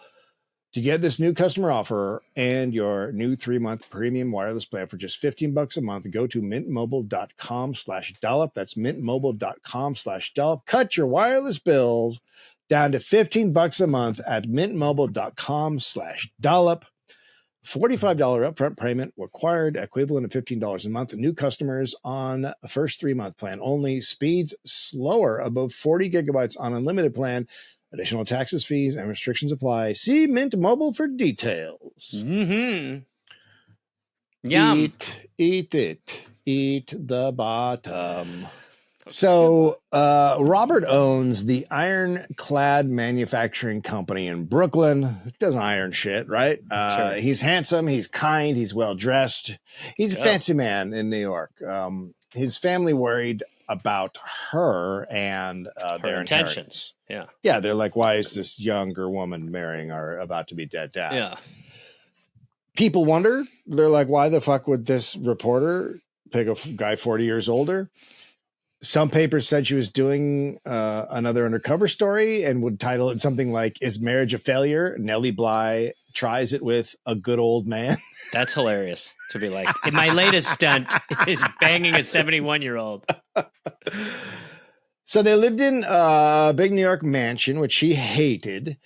To get this new customer offer and your new 3-month premium wireless plan for just $15 a month, go to mintmobile.com/dollop. That's mintmobile.com/dollop. Cut your wireless bills down to $15 a month at mintmobile.com/dollop. $45 upfront payment required, equivalent of $15 a month. New customers on a first 3-month plan only. Speeds slower above 40 gigabytes on unlimited plan. Additional taxes, fees, and restrictions apply. See Mint Mobile for details. Mm-hmm. Yum. Eat the bottom. So Robert owns the Ironclad Manufacturing Company in Brooklyn. Doesn't iron shit, right? Sure. He's handsome. He's kind. He's well-dressed. He's a fancy man in New York. His family worried about her and their intentions. Yeah, they're like, why is this younger woman marrying our about to be dead dad? Yeah. People wonder. They're like, why the fuck would this reporter pick a guy 40 years older? Some papers said she was doing another undercover story and would title it something like, "Is Marriage a Failure? Nellie Bly tries it with a good old man." That's hilarious to be like, my latest stunt is banging a 71-year-old. So they lived in a big New York mansion, which she hated.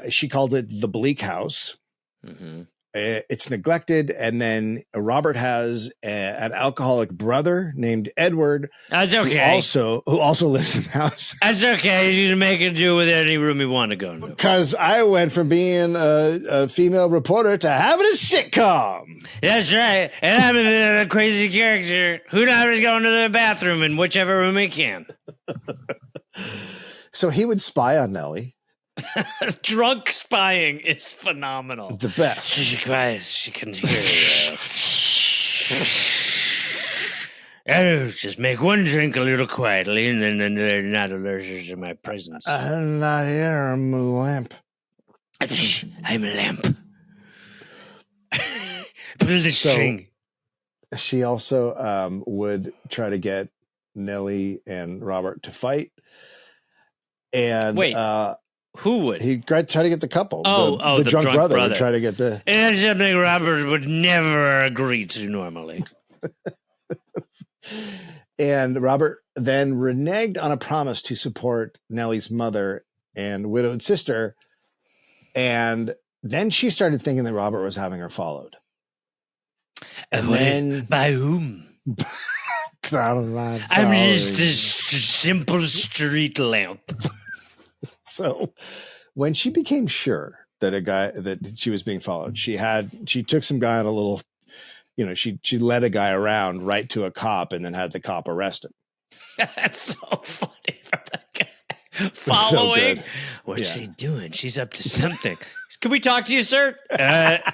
She called it the Bleak House. Mm-hmm. It's neglected. And then Robert has an alcoholic brother named Edward. That's okay. Who also lives in the house. That's okay. You can make it do with any room you want to go into. Because I went from being a female reporter to having a sitcom. That's right. And I'm a crazy character who now is going to the bathroom in whichever room he can. So he would spy on Nellie. Drunk spying is phenomenal. The best. She's quiet. She couldn't hear you. Just make one drink a little quietly, and then they're not allergic to my presence. I'm not here. I'm a lamp. I'm a lamp. Pull the string. She also would try to get Nellie and Robert to fight. And wait. Who would? He'd try to get the couple. The drunk brother would try to get the... And that's something Robert would never agree to normally. And Robert then reneged on a promise to support Nellie's mother and widowed sister. And then she started thinking that Robert was having her followed. And then... By whom? I'm just a simple street lamp. So when she became sure that she was being followed, she took some guy on a little, she led a guy around right to a cop and then had the cop arrest him. That's so funny for that guy. Following? So What's she doing? She's up to something. Can we talk to you, sir?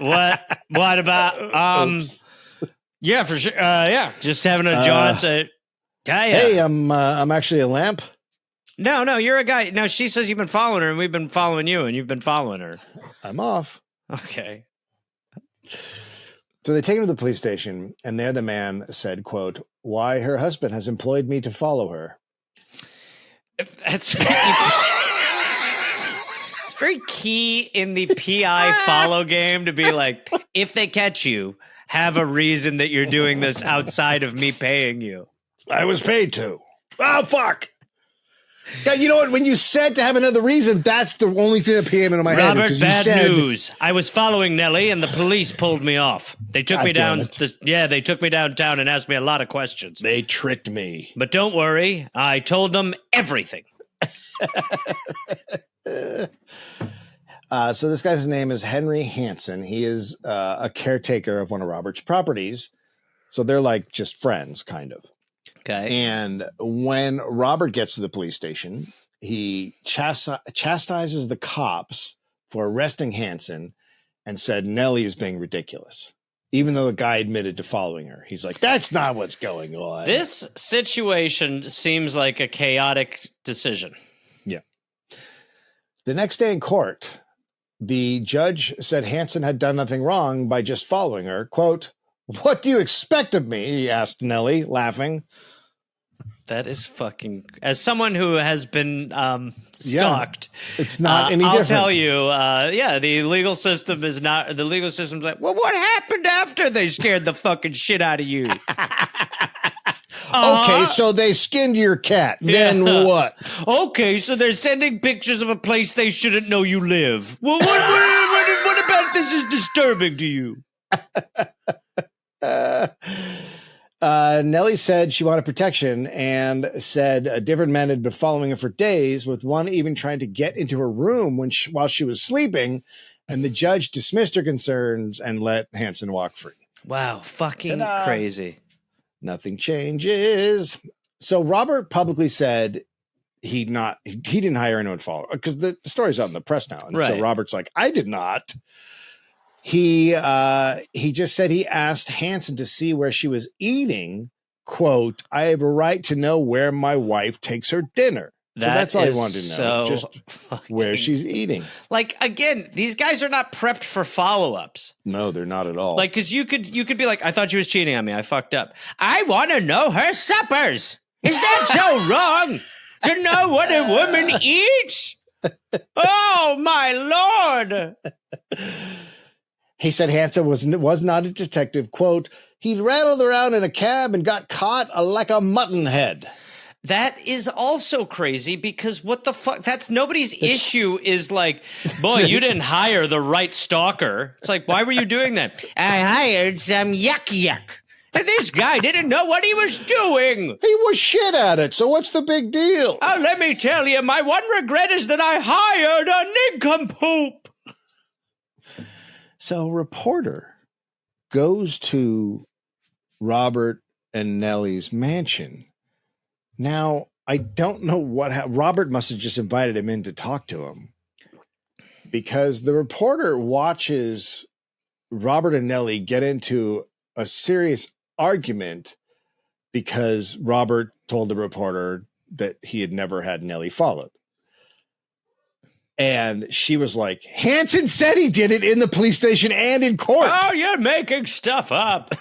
What about, yeah, for sure. Yeah, just having a jaunt. Hey, I'm actually a lamp. No, you're a guy. No, she says you've been following her, and we've been following you, and you've been following her. I'm off. Okay. So they take him to the police station, and there the man said, quote, "Why, her husband has employed me to follow her." That's it's very key in the PI follow game to be like, if they catch you, have a reason that you're doing this outside of me paying you. I was paid to. Oh, fuck. Yeah, you know what? When you said to have another reason, that's the only thing that came into my head. Robert, bad news. I was following Nellie, and the police pulled me off. They took me down. They took me downtown and asked me a lot of questions. They tricked me. But don't worry, I told them everything. So this guy's name is Henry Hansen. He is a caretaker of one of Robert's properties. So they're like just friends, kind of. Okay. And when Robert gets to the police station, he chastises the cops for arresting Hanson and said Nellie is being ridiculous. Even though the guy admitted to following her. He's like, that's not what's going on. This situation seems like a chaotic decision. Yeah. The next day in court, the judge said Hanson had done nothing wrong by just following her. Quote, "What do you expect of me?" he asked Nellie, laughing. That is fucking... As someone who has been stalked, it's not any I'll different. tell you, the legal system is not... The legal system's like, well, what happened after they scared the fucking shit out of you? Okay, so they skinned your cat. Then what? Okay, so they're sending pictures of a place they shouldn't know you live. Well, what about this is disturbing to you? Nellie said she wanted protection and said different men had been following her for days, with one even trying to get into her room while she was sleeping, and the judge dismissed her concerns and let Hanson walk free. Wow, fucking Ta-da. crazy. Nothing changes. So Robert publicly said he didn't hire anyone to follow, because the story's out in the press now. And so Robert's like, I did not. He just said he asked Hanson to see where she was eating. Quote, "I have a right to know where my wife takes her dinner." So that's all I wanted to know. Just where she's eating. Like, again, these guys are not prepped for follow-ups. No, they're not at all. Like, because you could be like, I thought she was cheating on me. I fucked up. I want to know her suppers. Is that so wrong to know what a woman eats? Oh, my Lord. He said Hanson was not a detective. Quote, "He rattled around in a cab and got caught like a mutton head." That is also crazy, because what the fuck? That's nobody's issue is like, boy, you didn't hire the right stalker. It's like, why were you doing that? I hired some yuck. And this guy didn't know what he was doing. He was shit at it, so what's the big deal? Oh, let me tell you, my one regret is that I hired a nincompoop. So a reporter goes to Robert and Nellie's mansion. Now, I don't know Robert must have just invited him in to talk to him, because the reporter watches Robert and Nellie get into a serious argument because Robert told the reporter that he had never had Nellie followed. And she was like, Hanson said he did it in the police station and in court. Oh, you're making stuff up.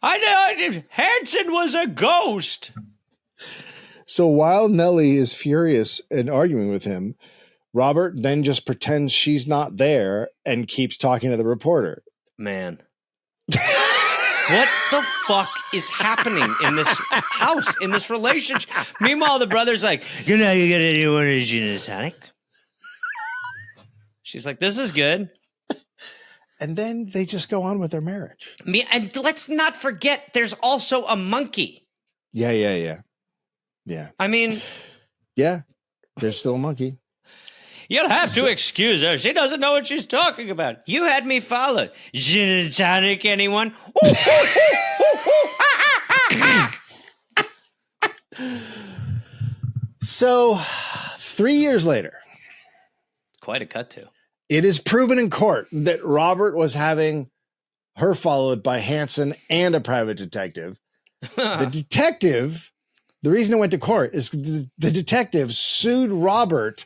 I know Hanson was a ghost. So while Nellie is furious and arguing with him, Robert then just pretends she's not there and keeps talking to the reporter. Man. What the fuck is happening in this house, in this relationship? Meanwhile, the brother's like, you know, you got to do one of gin and tonic. She's like, this is good. And then they just go on with their marriage. And let's not forget, there's also a monkey. Yeah. I mean... Yeah, there's still a monkey. You'll have to excuse her. She doesn't know what she's talking about. You had me followed. Gin and tonic, anyone? So, 3 years later... Quite a cut to. It is proven in court that Robert was having her followed by Hanson and a private detective. The reason it went to court is the detective sued Robert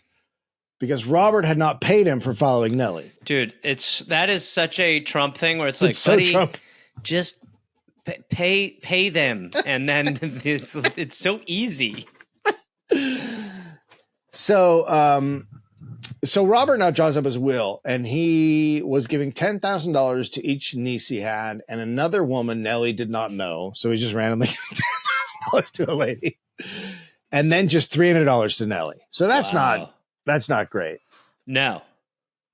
because Robert had not paid him for following Nellie. Dude, that is such a Trump thing where it's like, so buddy, Trump. Just pay them, and then it's so easy. So Robert now draws up his will, and he was giving $10,000 to each niece he had, and another woman Nellie did not know. So he just randomly gave $10,000 to a lady, and then just $300 to Nellie. So that's not great. No.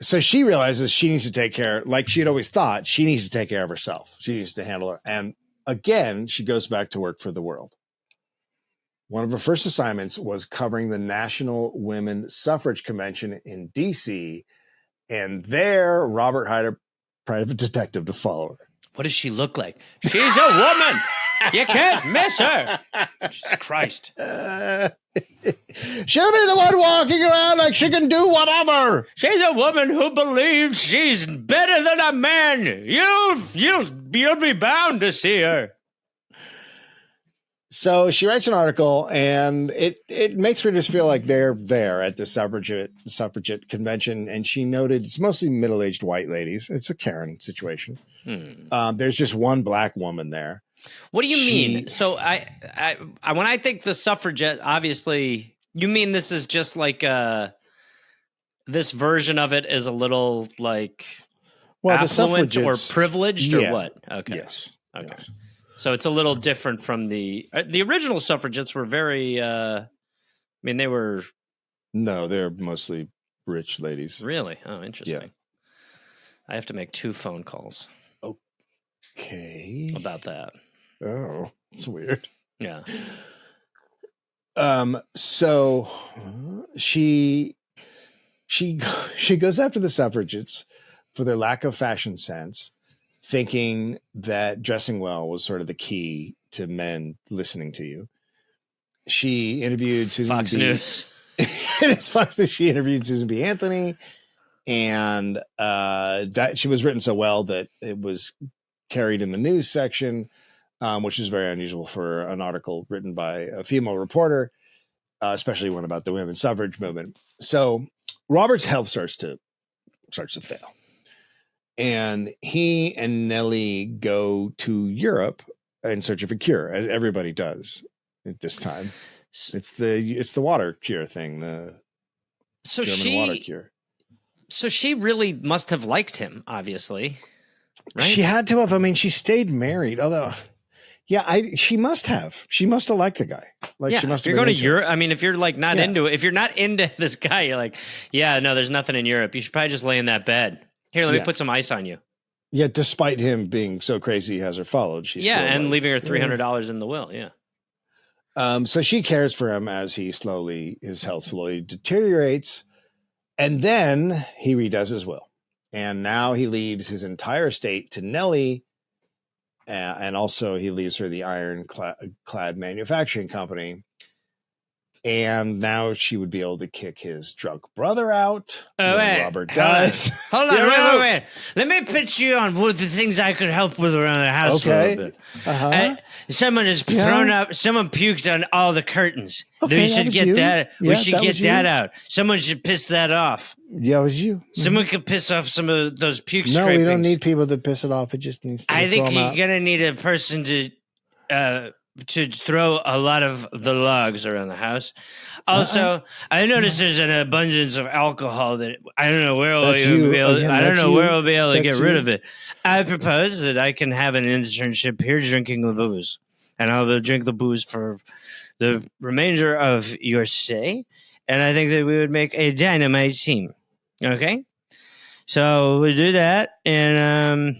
So she realizes she needs to take care, like she had always thought, she needs to take care of herself. She needs to handle her. And again, she goes back to work for the World. One of her first assignments was covering the National Women's Suffrage Convention in D.C., and there Robert hired a private detective to follow her. What does she look like? She's a woman. You can't miss her. Jesus Christ. She'll be the one walking around like she can do whatever. She's a woman who believes she's better than a man. You'll be bound to see her. So she writes an article, and it makes her just feel like they're there at the suffragette convention. And she noted it's mostly middle-aged white ladies. It's a Karen situation. There's just one black woman there. What do you mean? So I when I think the suffragette, obviously, you mean this is just like this version of it is a little like affluent or privileged or what? Okay. Yes. Okay. Yes. So it's a little different from the original suffragettes were very. I mean, they were. No, they're mostly rich ladies. Really? Oh, interesting. Yeah. I have to make 2 phone calls. Okay. About that. Oh, it's weird. Yeah. So she goes after the suffragettes for their lack of fashion sense, thinking that dressing well was sort of the key to men listening to you. She interviewed Susan Fox B. News. It's Fox News. She interviewed Susan B. Anthony, and that she was written so well that it was carried in the news section, which is very unusual for an article written by a female reporter, especially one about the women's suffrage movement. So Robert's health starts to fail. And he and Nellie go to Europe in search of a cure, as everybody does at this time. It's the water cure thing, the German water cure. So she really must have liked him, obviously. Right? She had to have. I mean, she stayed married, although, she must have. She must have liked the guy. Like, yeah, she must if have. You're going to Europe. I mean, if you're like not into it, if you're not into this guy, you're like, yeah, no, there's nothing in Europe. You should probably just lay in that bed. Here, let me put some ice on you. Yeah, despite him being so crazy, he has her followed. She's and leaving her $300 in the will. Yeah. So she cares for him as his health slowly deteriorates, and then he redoes his will. And now he leaves his entire estate to Nellie, and also he leaves her the ironclad manufacturing company. And now she would be able to kick his drunk brother out. Oh, wait. Robert dies. Hold on, wait. Let me pitch you on what the things I could help with around the house a little bit. Someone has thrown up. Someone puked on all the curtains. Okay, we should get that. Yeah, we should get that out. Someone should piss that off. Yeah, it was you. Someone could piss off some of those puke No, scrapings. we don't need people to piss it off. It just needs to. I think you're gonna need a person to throw a lot of the logs around the house. Also, I noticed there's an abundance of alcohol that I don't know where we'll be able to get rid of it. I propose that I can have an internship here drinking the booze, and I'll drink the booze for the remainder of your stay. And I think that we would make a dynamite team. Okay, so we'll do that, and I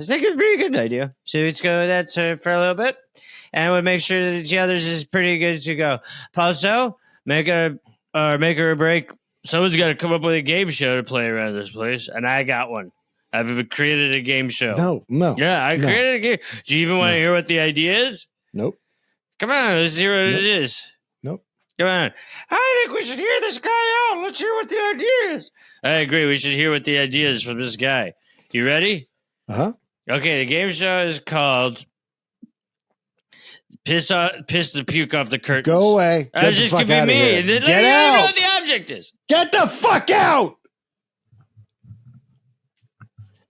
think it's a pretty good idea. So let's go with that for a little bit. And we'll make sure that the others is pretty good to go. Also, make her a break. Someone's got to come up with a game show to play around this place, and I got one. I've created a game show. No. Yeah, I created a game. Do you even want to hear what the idea is? Nope. Come on, let's hear what it is. Nope. Come on. I think we should hear this guy out. Let's hear what the idea is. I agree. We should hear what the idea is from this guy. You ready? Uh-huh. Okay, the game show is called Piss the puke off the curtains. Go away. That just could be me. Get out. out. Know what the object is. Get the fuck out.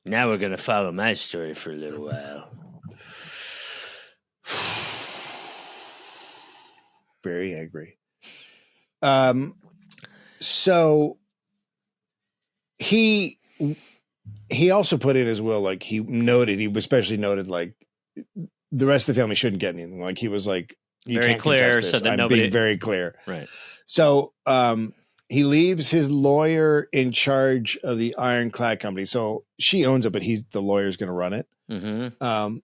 Now we're going to follow my story for a little while. Very angry. So he also put in his will, like he especially noted like the rest of the family shouldn't get anything. Like he was like, you very can't clear, this. so that I'm nobody being very clear. Right. So he leaves his lawyer in charge of the ironclad company. So she owns it, but the lawyer's going to run it. Mm-hmm.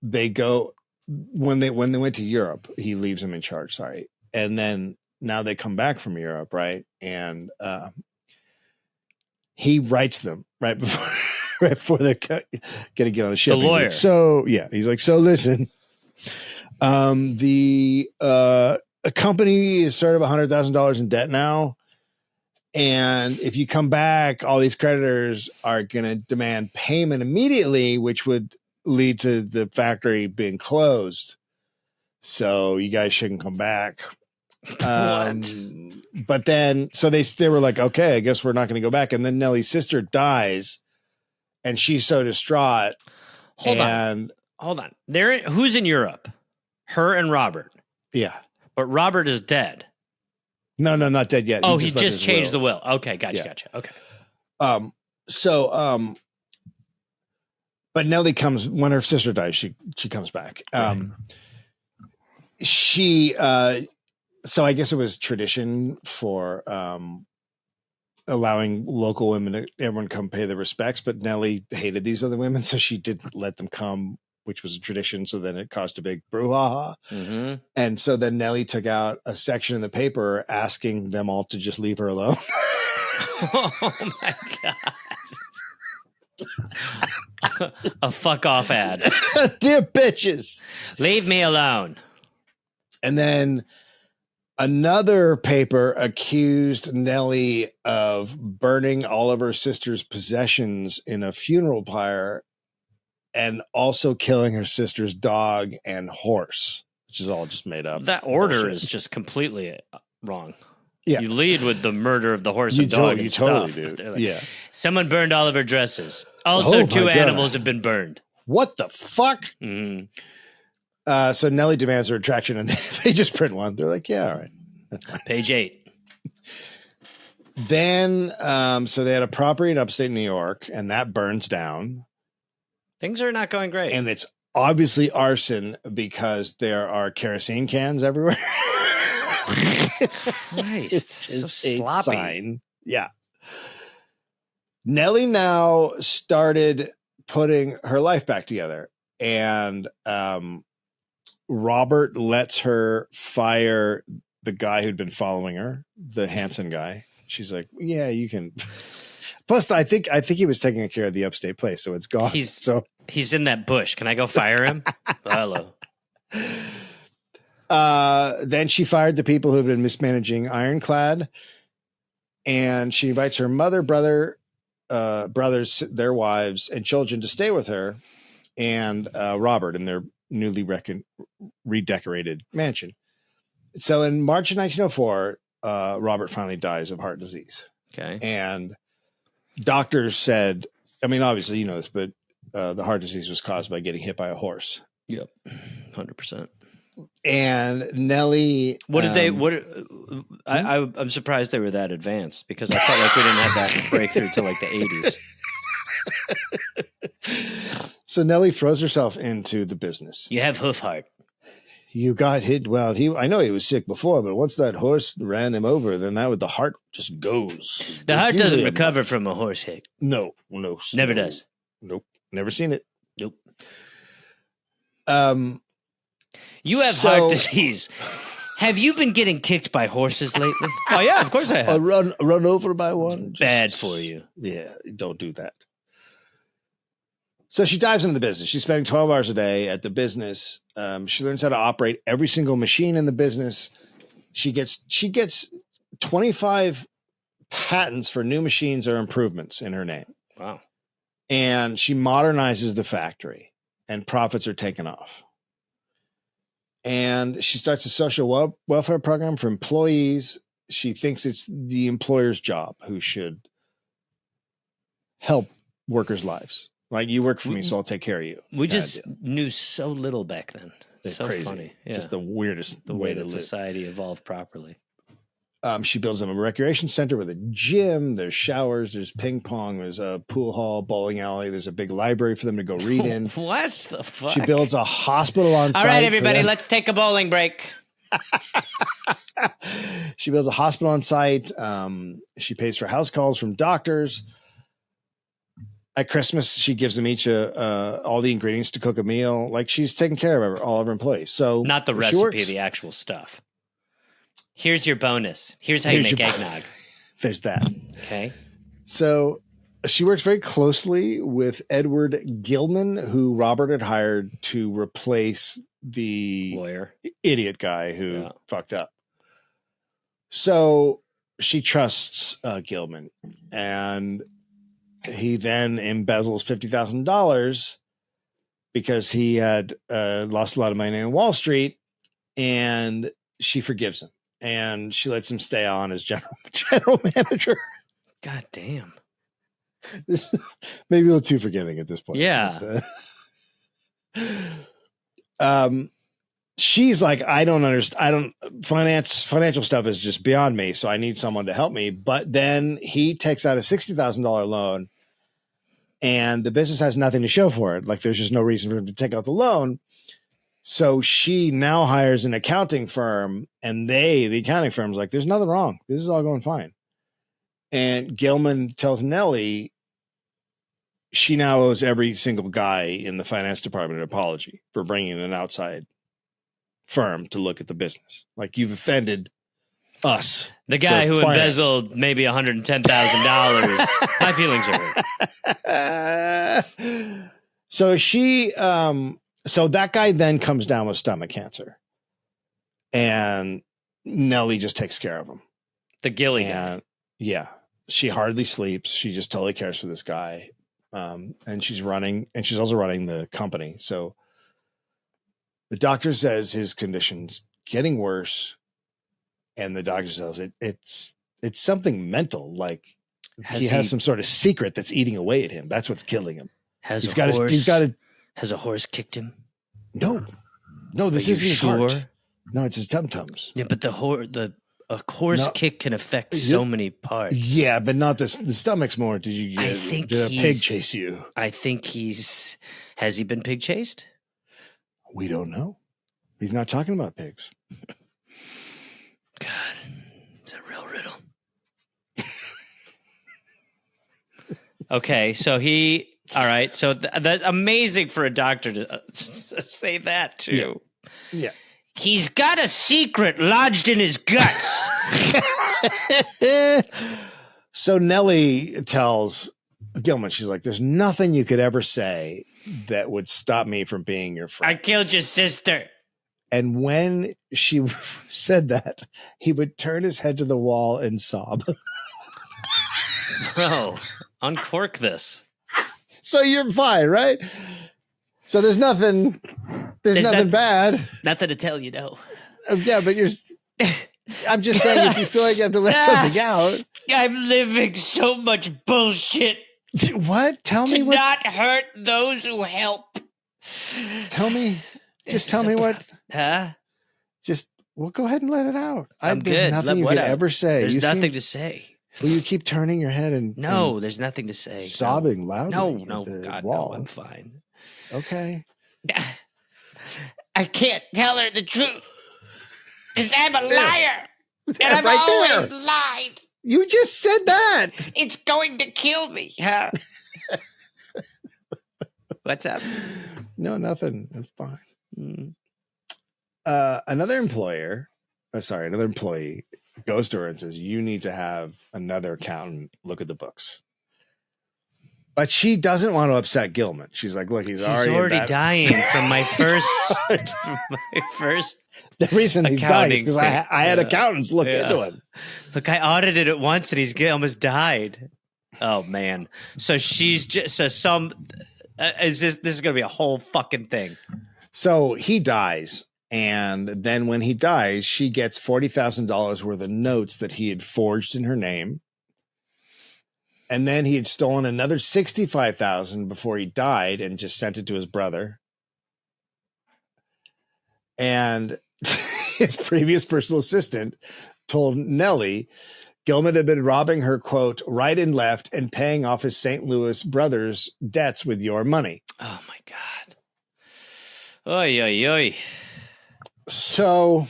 They go when they went to Europe, he leaves them in charge. Sorry. And then now they come back from Europe. Right. And he writes them right before right before they're going to get on the ship. The lawyer. He's like, so listen, a company is sort of $100,000 in debt now. And if you come back, all these creditors are going to demand payment immediately, which would lead to the factory being closed. So you guys shouldn't come back. But then, so they were like, okay, I guess we're not going to go back. And then Nellie's sister dies, and she's so distraught. Hold on. Who's in Europe? Her and Robert. Yeah. But Robert is dead. No, not dead yet. Oh, he just changed the will. Okay, gotcha. Okay. But Nellie comes when her sister dies. She comes back. So I guess it was tradition for allowing local women, everyone come pay their respects. But Nellie hated these other women, so she didn't let them come, which was a tradition. So then it caused a big brouhaha. Mm-hmm. And so then Nellie took out a section in the paper asking them all to just leave her alone. Oh my God. A fuck off ad. Dear bitches. Leave me alone. And then another paper accused Nellie of burning all of her sister's possessions in a funeral pyre and also killing her sister's dog and horse, which is all just made up. That order is just completely wrong. Yeah. You lead with the murder of the horse and dog and stuff. Totally do. Like, someone burned all of her dresses. Also, 2 animals have been burned. What the fuck? Mm-hmm. So Nellie demands a retraction, and they just print one. They're like, yeah, all right. That's fine. Page 8. Then, so they had a property in upstate New York, and that burns down. Things are not going great. And it's obviously arson because there are kerosene cans everywhere. Christ, so sloppy. Sign. Yeah. Nellie now started putting her life back together, and Robert lets her fire the guy who'd been following her, the Hanson guy. She's like, yeah, you can. Plus, I think he was taking care of the upstate place, so it's gone. He's in that bush. Can I go fire him? Hello. Then she fired the people who had been mismanaging Ironclad, and she invites her mother, brothers, their wives, and children to stay with her and Robert in their newly redecorated mansion. So in March of 1904, Robert finally dies of heart disease. Okay. And doctors said, I mean, obviously you know this, but the heart disease was caused by getting hit by a horse. Yep. 100%. And Nellie, I'm surprised they were that advanced, because I felt like we didn't have that breakthrough till like the 80s. So Nellie throws herself into the business. You have hoof heart. You got hit. Well, I know he was sick before, but once that horse ran him over, then the heart just goes. The heart doesn't recover from a horse hit. No. Never does. Nope. Never seen it. Nope. You have heart disease. Have you been getting kicked by horses lately? Oh yeah, of course I have. Run over by one. Bad for you. Yeah, don't do that. So she dives into the business. She's spending 12 hours a day at the business. She learns how to operate every single machine in the business. She gets 25 patents for new machines or improvements in her name. Wow. And she modernizes the factory, and profits are taken off. And she starts a social welfare program for employees. She thinks it's the employer's job who should help workers' lives. Like, you work for me, so I'll take care of you. We just knew so little back then. It's so crazy. funny. Yeah. Just the weirdest way that society evolved properly. She builds them a recreation center with a gym. There's showers. There's ping pong. There's a pool hall, bowling alley. There's a big library for them to go read in. What the fuck? She builds a hospital on site. All right, everybody, let's take a bowling break. She builds a hospital on site. She pays for house calls from doctors. At Christmas, she gives them each all the ingredients to cook a meal. Like, she's taking care of all of her employees. So not the recipe, the actual stuff. Here's your bonus. Here's how you make eggnog. There's that. Okay. So she works very closely with Edward Gilman, who Robert had hired to replace the Lawyer. idiot guy who fucked up. So she trusts Gilman, and he then embezzles $50,000 because he had lost a lot of money on Wall Street, and she forgives him, and she lets him stay on as general manager. God damn. Maybe a little too forgiving at this point. Yeah. But, she's like, I don't understand. Financial stuff is just beyond me. So I need someone to help me. But then he takes out a $60,000 loan, and the business has nothing to show for it. Like, there's just no reason for him to take out the loan. So she now hires an accounting firm, and the accounting firm's like, there's nothing wrong. This is all going fine. And Gilman tells Nellie she now owes every single guy in the finance department an apology for bringing an outside firm to look at the business. Like, you've offended us. The guy who embezzled maybe $110,000. My feelings are hurt. So so that guy then comes down with stomach cancer, and Nellie just takes care of him. The Gilly guy. Yeah. She hardly sleeps. She just totally cares for this guy. And she's also running the company. So the doctor says his condition's getting worse. And the doctor says it's something mental. Like he has some sort of secret that's eating away at him. That's what's killing him. Has a horse kicked him? No, this isn't his heart. No, it's his tum-tums. Yeah, but a horse kick can affect so many parts. Yeah, but not the stomach's more. Did a pig chase you? I think has he been pig chased? We don't know. He's not talking about pigs. God, it's a real riddle. Okay, so all right, so that's amazing for a doctor to say that too. Yeah. He's got a secret lodged in his guts. So Nellie tells Gilman, she's like, there's nothing you could ever say that would stop me from being your friend. I killed your sister. And when she said that, he would turn his head to the wall and sob. Bro, uncork this. So you're fine, right? So there's nothing bad. Nothing to tell you, no. Yeah, but I'm just saying, if you feel like you have to let something out. I'm living so much bullshit. What? Tell me what. To not hurt those who help. Tell me. Just tell me what. Huh? Go ahead and let it out. I'm good. There's nothing you could ever say. There's nothing to say. Will you keep turning your head and there's nothing to say. Sobbing loudly. No, God, wall. No, I'm fine. Okay. I can't tell her the truth because I'm a liar, and I've always lied. You just said that. It's going to kill me, huh? What's up? No, nothing. It's fine. Mm. Another employee goes to her and says, you need to have another accountant look at the books. But she doesn't want to upset Gilman. She's like, look, he's already dying from my first The reason he's dying is because I had accountants look into him. Look, I audited it once and he's almost died. Oh man. So she's just this is gonna be a whole fucking thing. So he dies. And then when he dies, she gets $40,000 worth of notes that he had forged in her name. And then he had stolen another $65,000 before he died and just sent it to his brother. And his previous personal assistant told Nellie Gilman had been robbing her, quote, right and left and paying off his St. Louis brother's debts with your money. Oh, my God. Oy, oy, oy. So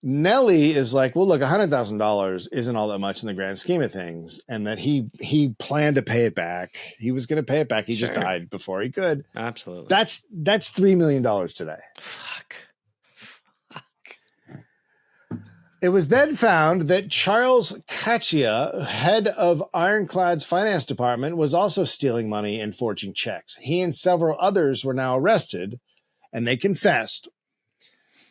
Nellie is like, well, look, $100,000 isn't all that much in the grand scheme of things. And that he planned to pay it back. He was going to pay it back. He just died before he could. Absolutely. That's $3 million today. Fuck. It was then found that Charles Caccia, head of Ironclad's finance department, was also stealing money and forging checks. He and several others were now arrested, and they confessed.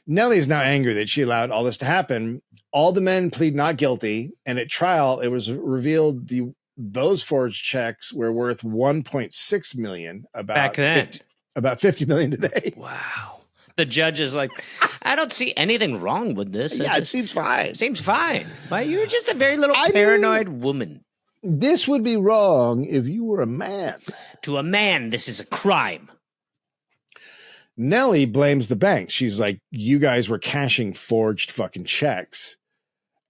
Nellie is now angry that she allowed all this to happen. All the men plead not guilty, and at trial, it was revealed those forged checks were worth $1.6 million. Back then. About $50 million today. Wow. The judge is like, I don't see anything wrong with this. It seems fine. Seems fine. Well, you're just a very little paranoid woman. This would be wrong if you were a man. To a man, this is a crime. Nellie blames the bank. She's like, you guys were cashing forged fucking checks,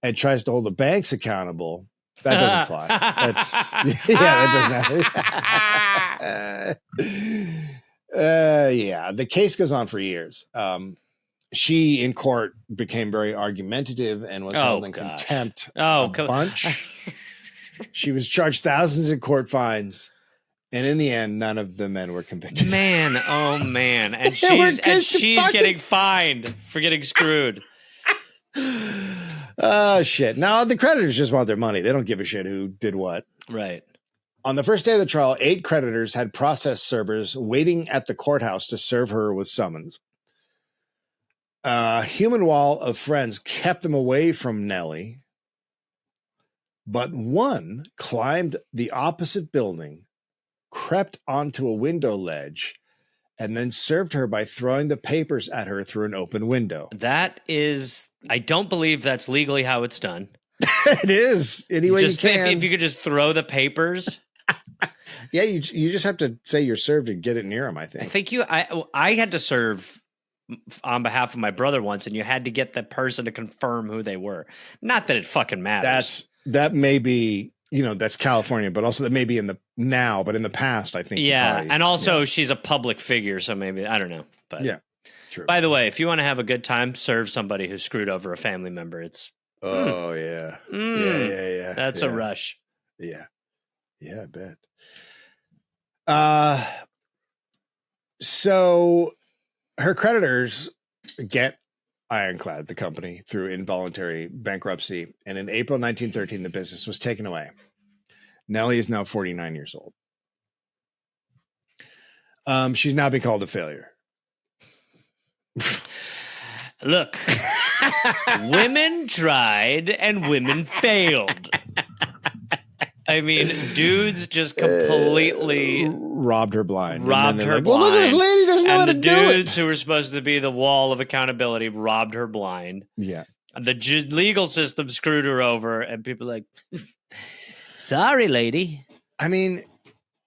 and tries to hold the banks accountable. That doesn't fly. That doesn't happen. The case goes on for years. She in court became very argumentative and was held in contempt a bunch. She was charged thousands in court fines, and in the end, none of the men were convicted. Man, oh man, and she's getting fined for getting screwed. Oh shit! Now the creditors just want their money. They don't give a shit who did what. Right. On the first day of the trial, 8 creditors had process servers waiting at the courthouse to serve her with summons. A human wall of friends kept them away from Nellie, but one climbed the opposite building, crept onto a window ledge, and then served her by throwing the papers at her through an open window. I don't believe that's legally how it's done. It is. Anyway, you can. If you could just throw the papers. Yeah, you just have to say you're served and get it near them, I think. I had to serve on behalf of my brother once, and you had to get the person to confirm who they were. Not that it fucking matters. That may be, that's California, but also that may be but in the past, I think. Yeah, and also she's a public figure, so maybe, I don't know. But yeah, true. By the way, if you want to have a good time, serve somebody who screwed over a family member. It's yeah. Yeah. That's a rush. Yeah. Yeah, I bet. So her creditors get Ironclad, the company, through involuntary bankruptcy. And in April 1913, the business was taken away. Nellie is now 49 years old. She's now been called a failure. Look, women tried and women failed. I mean, dudes just completely robbed her blind. Well, look at this lady doesn't know how to do it. And the dudes who were supposed to be the wall of accountability robbed her blind. Yeah. The legal system screwed her over, and people are like, sorry, lady. I mean,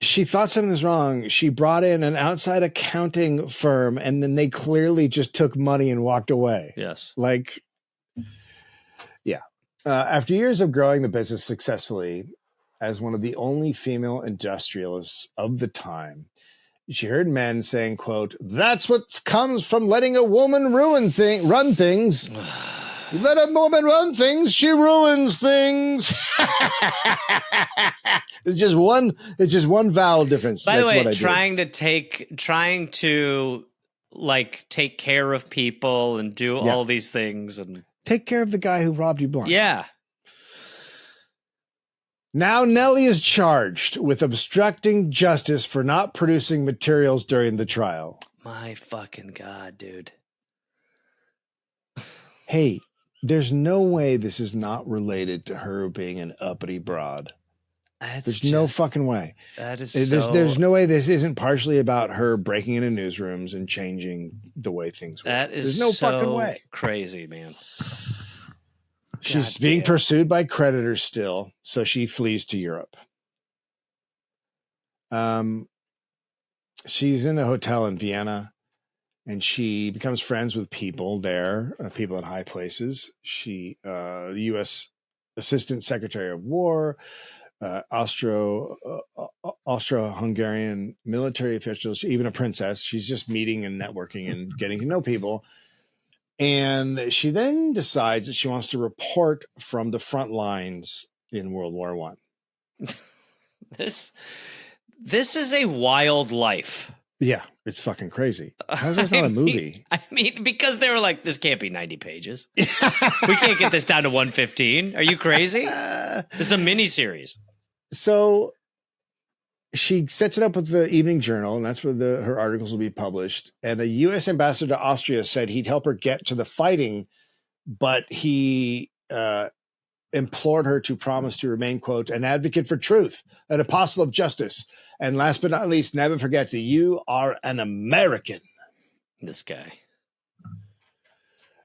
she thought something was wrong. She brought in an outside accounting firm, and then they clearly just took money and walked away. Yes. Yeah. After years of growing the business successfully, as one of the only female industrialists of the time, she heard men saying, quote, "That's what comes from letting a woman run things. Let a woman run things, she ruins things." It's just one vowel difference. By the way, trying to take care of people and do all these things and take care of the guy who robbed you blind. Yeah. Now Nellie is charged with obstructing justice for not producing materials during the trial. My fucking God, dude. Hey, there's no way this is not related to her being an uppity broad. There's no fucking way. That is there's no way this isn't partially about her breaking into newsrooms and changing the way things work. There's no fucking way. Crazy, man. She's being pursued by creditors still, so she flees to Europe. She's in a hotel in Vienna, and she becomes friends with people there, people in high places. She, the U.S. Assistant Secretary of War, Austro-Hungarian military officials, even a princess. She's just meeting and networking and getting to know people. And she then decides that she wants to report from the front lines in World War I. This is a wild life. Yeah, it's fucking crazy. How's this not a movie? I mean, because they were like, this can't be 90 pages. We can't get this down to 115. Are you crazy? This is a mini series. So she sets it up with the Evening Journal, and that's where her articles will be published. And a U.S. ambassador to Austria said he'd help her get to the fighting, but he implored her to promise to remain, quote, an advocate for truth, an apostle of justice. And last but not least, never forget that you are an American. This guy.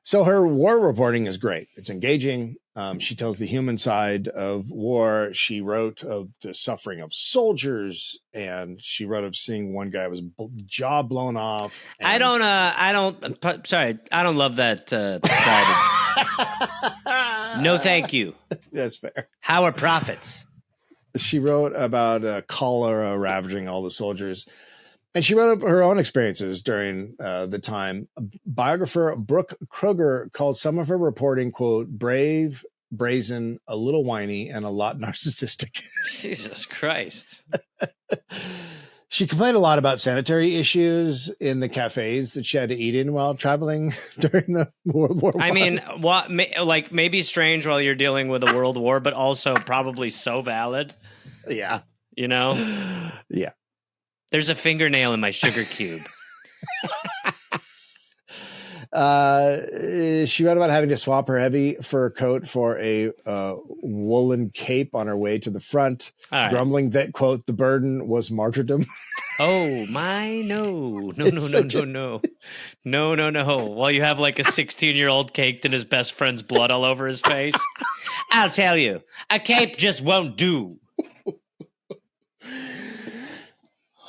So her war reporting is great. It's engaging. She tells the human side of war. She wrote of the suffering of soldiers, and she wrote of seeing one guy was jaw blown off. I don't love that side. No, thank you. That's fair. How are profits? She wrote about cholera ravaging all the soldiers. And she wrote up her own experiences during the time. Biographer Brooke Kruger called some of her reporting, quote, brave, brazen, a little whiny, and a lot narcissistic. Jesus Christ. She complained a lot about sanitary issues in the cafes that she had to eat in while traveling during the World War I. I mean, like maybe strange while you're dealing with a world war, but also probably so valid. Yeah. You know? Yeah. There's a fingernail in my sugar cube. She wrote about having to swap her heavy fur coat for a woolen cape on her way to the front, grumbling that, quote, the burden was martyrdom. Oh, my, no. While you have like a 16-year-old caked in his best friend's blood all over his face. I'll tell you, a cape just won't do.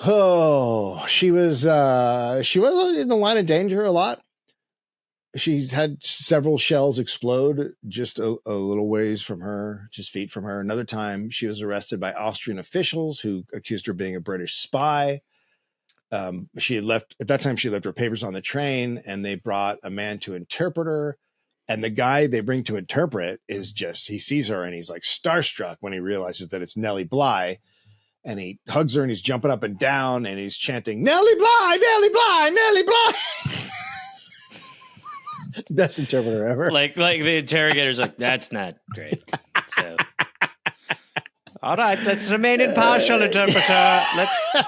Oh, she was in the line of danger a lot. She's had several shells explode just a little ways from her, just feet from her. Another time she was arrested by Austrian officials who accused her of being a British spy. She had left her papers on the train, and they brought a man to interpret her. And the guy they bring to interpret is he sees her and he's like starstruck when he realizes that it's Nellie Bly. And he hugs her and he's jumping up and down and he's chanting, Nellie Bly, Nellie Bly, Nellie Bly. Best interpreter ever. Like the interrogator's like, that's not great. So, all right, let's remain impartial, interpreter.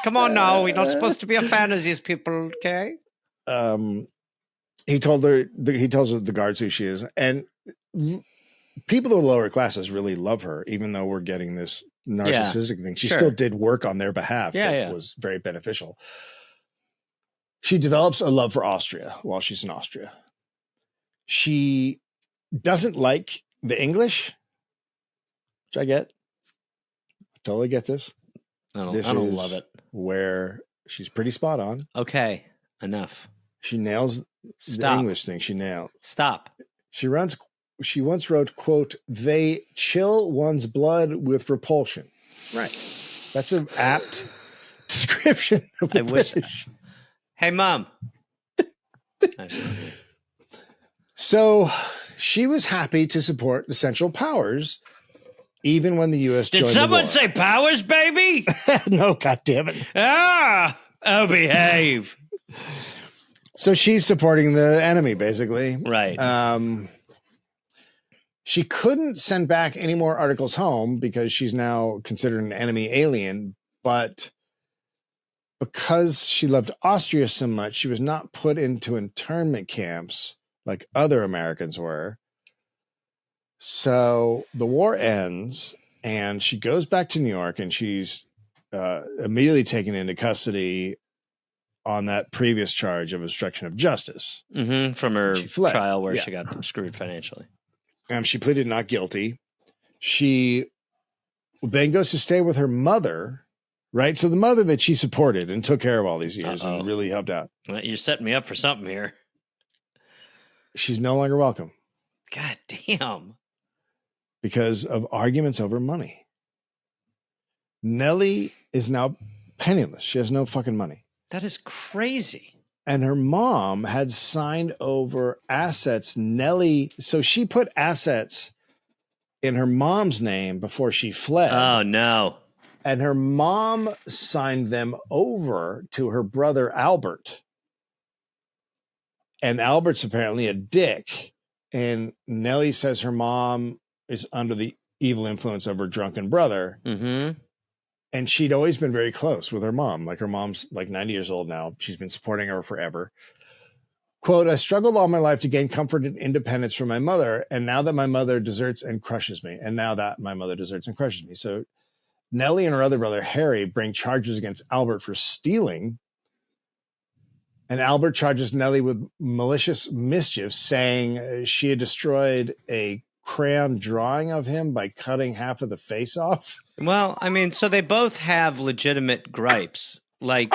Come on now. We're not supposed to be a fan of these people, okay? He tells the guards who she is. And people in the lower classes really love her, even though we're getting this narcissistic thing. She still did work on their behalf that was very beneficial. She develops a love for Austria while she's in Austria. She doesn't like the English, which I get. I totally get this. I don't love it. Where she's pretty spot on. Okay, enough. She nails the English thing. Stop. She once wrote, quote, they chill one's blood with repulsion. Right. That's an apt description of the British. Hey, Mom. So she was happy to support the Central Powers, even when the U.S. joined the war. Did someone say powers, baby? No, goddammit. Oh, behave. So she's supporting the enemy, basically. Right. She couldn't send back any more articles home because she's now considered an enemy alien. But because she loved Austria so much, she was not put into internment camps like other Americans were. So the war ends and she goes back to New York, and she's immediately taken into custody on that previous charge of obstruction of justice. Mm-hmm. From her trial where she got screwed financially. She pleaded not guilty. She then goes to stay with her mother, right? So the mother that she supported and took care of all these years and really helped out. Well, you're setting me up for something here. She's no longer welcome. God damn. Because of arguments over money. Nellie is now penniless. She has no fucking money. That is crazy. And her mom had signed over assets. So she put assets in her mom's name before she fled. Oh, no. and her mom signed them over to her brother Albert. And Albert's apparently a dick. And Nellie says her mom is under the evil influence of her drunken brother. Mm-hmm. And she'd always been very close with her mom. Like her mom's like 90 years old now. She's been supporting her forever. Quote, I struggled all my life to gain comfort and independence from my mother. And now that my mother deserts and crushes me. So Nellie and her other brother, Harry, bring charges against Albert for stealing. And Albert charges Nellie with malicious mischief, saying she had destroyed a crayon drawing of him by cutting half of the face off. Well, I mean, so they both have legitimate gripes. Like,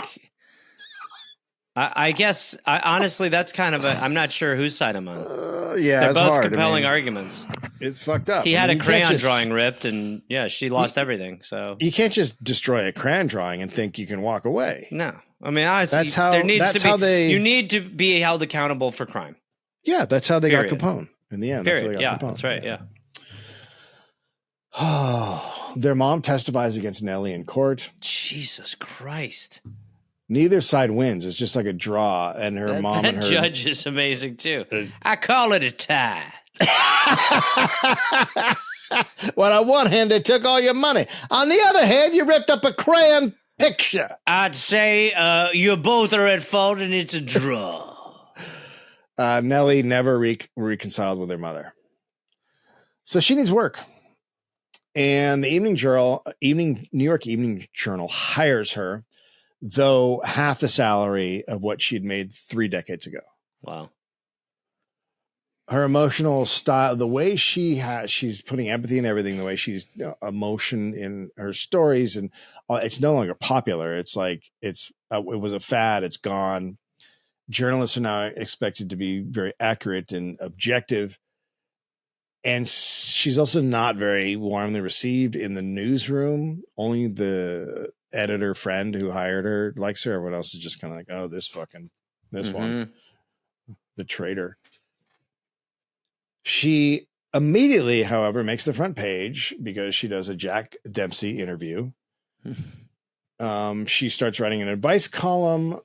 I guess, honestly, that's kind of I'm not sure whose side I'm on. Yeah, they're it's both hard. compelling arguments. It's fucked up. He had a crayon drawing ripped, and she lost everything. So you can't just destroy a crayon drawing and think you can walk away. No, I mean, honestly, that's how. There needs that's to be. How they. You need to be held accountable for crime. Yeah, that's how they Period. got Capone in the end. Period. That's how they got Capone. That's right. Yeah. Oh, their mom testifies against Nellie in court. Jesus Christ. Neither side wins. It's just like a draw, and her mom and her judge is amazing too. I call it a tie. Well, on one hand, they took all your money. On the other hand, you ripped up a crayon picture. I'd say you both are at fault, and it's a draw. Nellie never reconciled with her mother, so she needs work. And the New York Evening Journal hires her, though half the salary of what she'd made 3 decades ago. Wow. Her emotional style, the way she's putting empathy in everything, the way she's emotion in her stories, and it's no longer popular. It's like it was a fad. It's gone. Journalists are now expected to be very accurate and objective. And she's also not very warmly received in the newsroom. Only the editor friend who hired her likes her. Everyone else is just kind of like, oh, this one, the traitor. She immediately, however, makes the front page because she does a Jack Dempsey interview. She starts writing an advice column,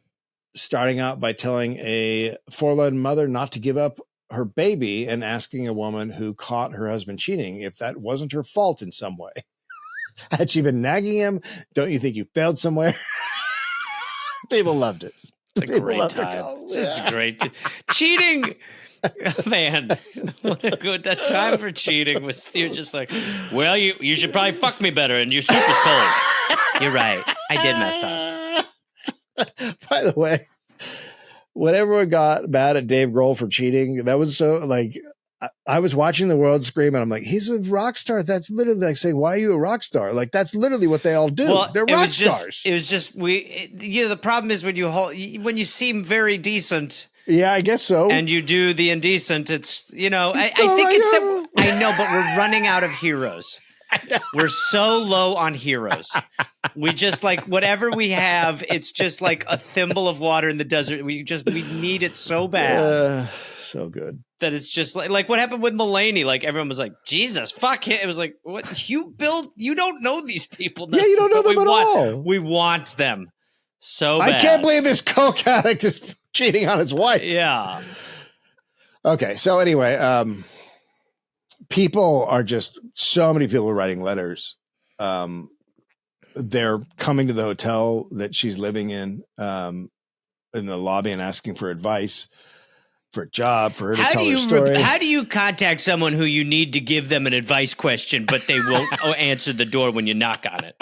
starting out by telling a forlorn mother not to give up her baby and asking a woman who caught her husband cheating if that wasn't her fault in some way. Had she been nagging him? Don't you think you failed somewhere? People loved it. It's a great time. It's just great. Cheating, man. What a good time for cheating. You're just like, well, you should probably fuck me better, and your soup is cold. You're right. I did mess up. By the way, when everyone got mad at Dave Grohl for cheating, that was so like I was watching the world scream and I'm like, he's a rock star. That's literally like saying, why are you a rock star? Like that's literally what they all do. Well, they're rock stars. It was just the problem is when you seem very decent. Yeah, I guess so. And you do the indecent. It's I know, but we're running out of heroes. We're so low on heroes. We just like whatever we have. It's just like a thimble of water in the desert. We need it so bad. So good that it's just like what happened with Mulaney. Like everyone was like, Jesus, fuck him. It was like, what you don't know these people. Yeah, you don't know them at all. We want them so bad. I can't believe this coke addict is cheating on his wife. Yeah. Okay. So anyway, so many people are writing letters. They're coming to the hotel that she's living in the lobby and asking for advice, for a job, for her to tell her story. How do you contact someone who you need to give them an advice question, but they won't answer the door when you knock on it?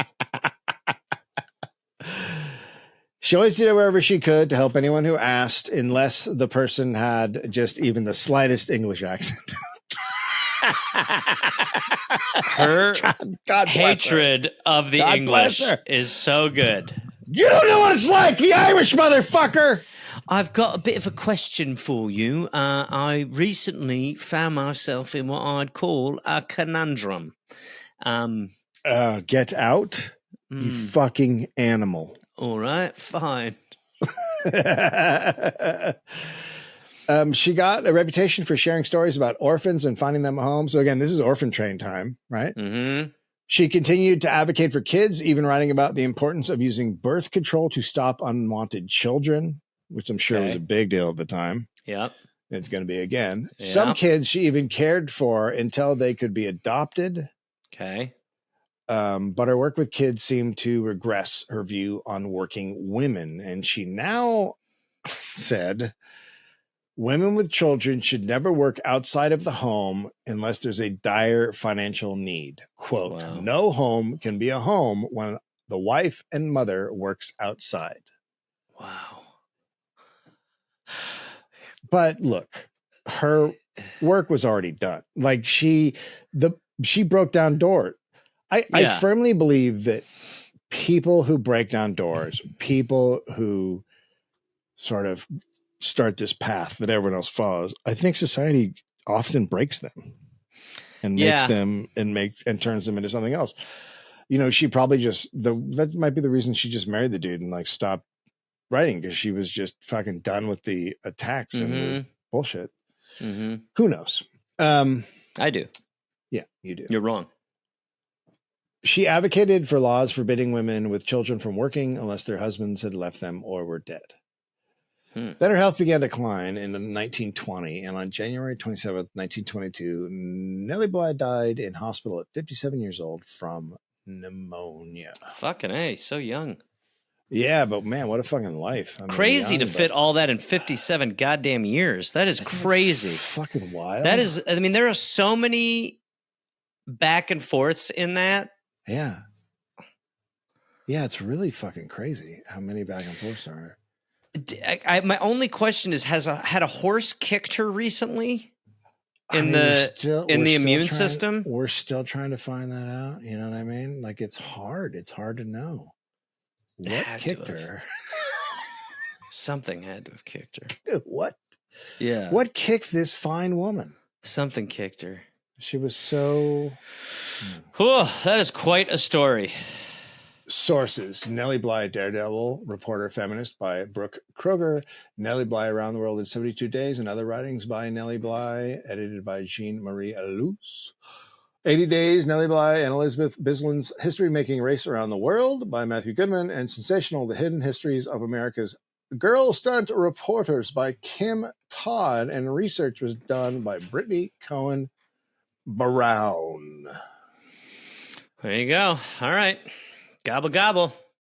She always did it wherever she could to help anyone who asked, unless the person had just even the slightest English accent. Her God hatred of the English is so good. You don't know what it's like, the Irish motherfucker. I've got a bit of a question for you. I recently found myself in what I'd call a conundrum. Get out, you fucking animal. All right, fine. She got a reputation for sharing stories about orphans and finding them a home. So again, this is orphan train time, right? Mm-hmm. She continued to advocate for kids, even writing about the importance of using birth control to stop unwanted children, which I'm sure was a big deal at the time. Yep. It's going to be again. Yep. Some kids she even cared for until they could be adopted. Okay. But her work with kids seemed to regress her view on working women. And she now said, women with children should never work outside of the home unless there's a dire financial need. Quote, wow. No home can be a home when the wife and mother works outside. Wow. But look, her work was already done. Like she broke down doors. I firmly believe that people who break down doors, people who sort of start this path that everyone else follows, I think society often breaks them and makes them and turns them into something else. You know, she probably that might be the reason she just married the dude and like stopped writing, because she was just fucking done with the attacks and the bullshit. Mm-hmm. Who knows? I do. Yeah, you do. You're wrong. She advocated for laws forbidding women with children from working unless their husbands had left them or were dead. Then her health began to decline in 1920, and on January 27th, 1922, Nellie Bly died in hospital at 57 years old from pneumonia. Fucking A, so young. Yeah, but man, what a fucking life. I mean, crazy to fit all that in 57 goddamn years. That is crazy. Fucking wild. That is, I mean, there are so many back and forths in that. Yeah. Yeah, it's really fucking crazy how many back and forths are. My only question is, had a horse kicked her recently in the immune system? We're still trying to find that out. You know what I mean? Like, it's hard. It's hard to know. What kicked her? Something had to have kicked her. Dude, what? Yeah. What kicked this fine woman? Something kicked her. She was so... Oh, that is quite a story. Sources: Nellie Bly, Daredevil, reporter, feminist by Brooke Kroger. Nellie Bly, Around the World in 72 Days, and Other Writings by Nellie Bly, edited by Jean-Marie Alous. 80 Days, Nellie Bly and Elizabeth Bisland's History-Making Race Around the World by Matthew Goodman, and Sensational: The Hidden Histories of America's Girl Stunt Reporters by Kim Todd, and research was done by Brittany Cohen Brown. There you go. All right. Gobble, gobble.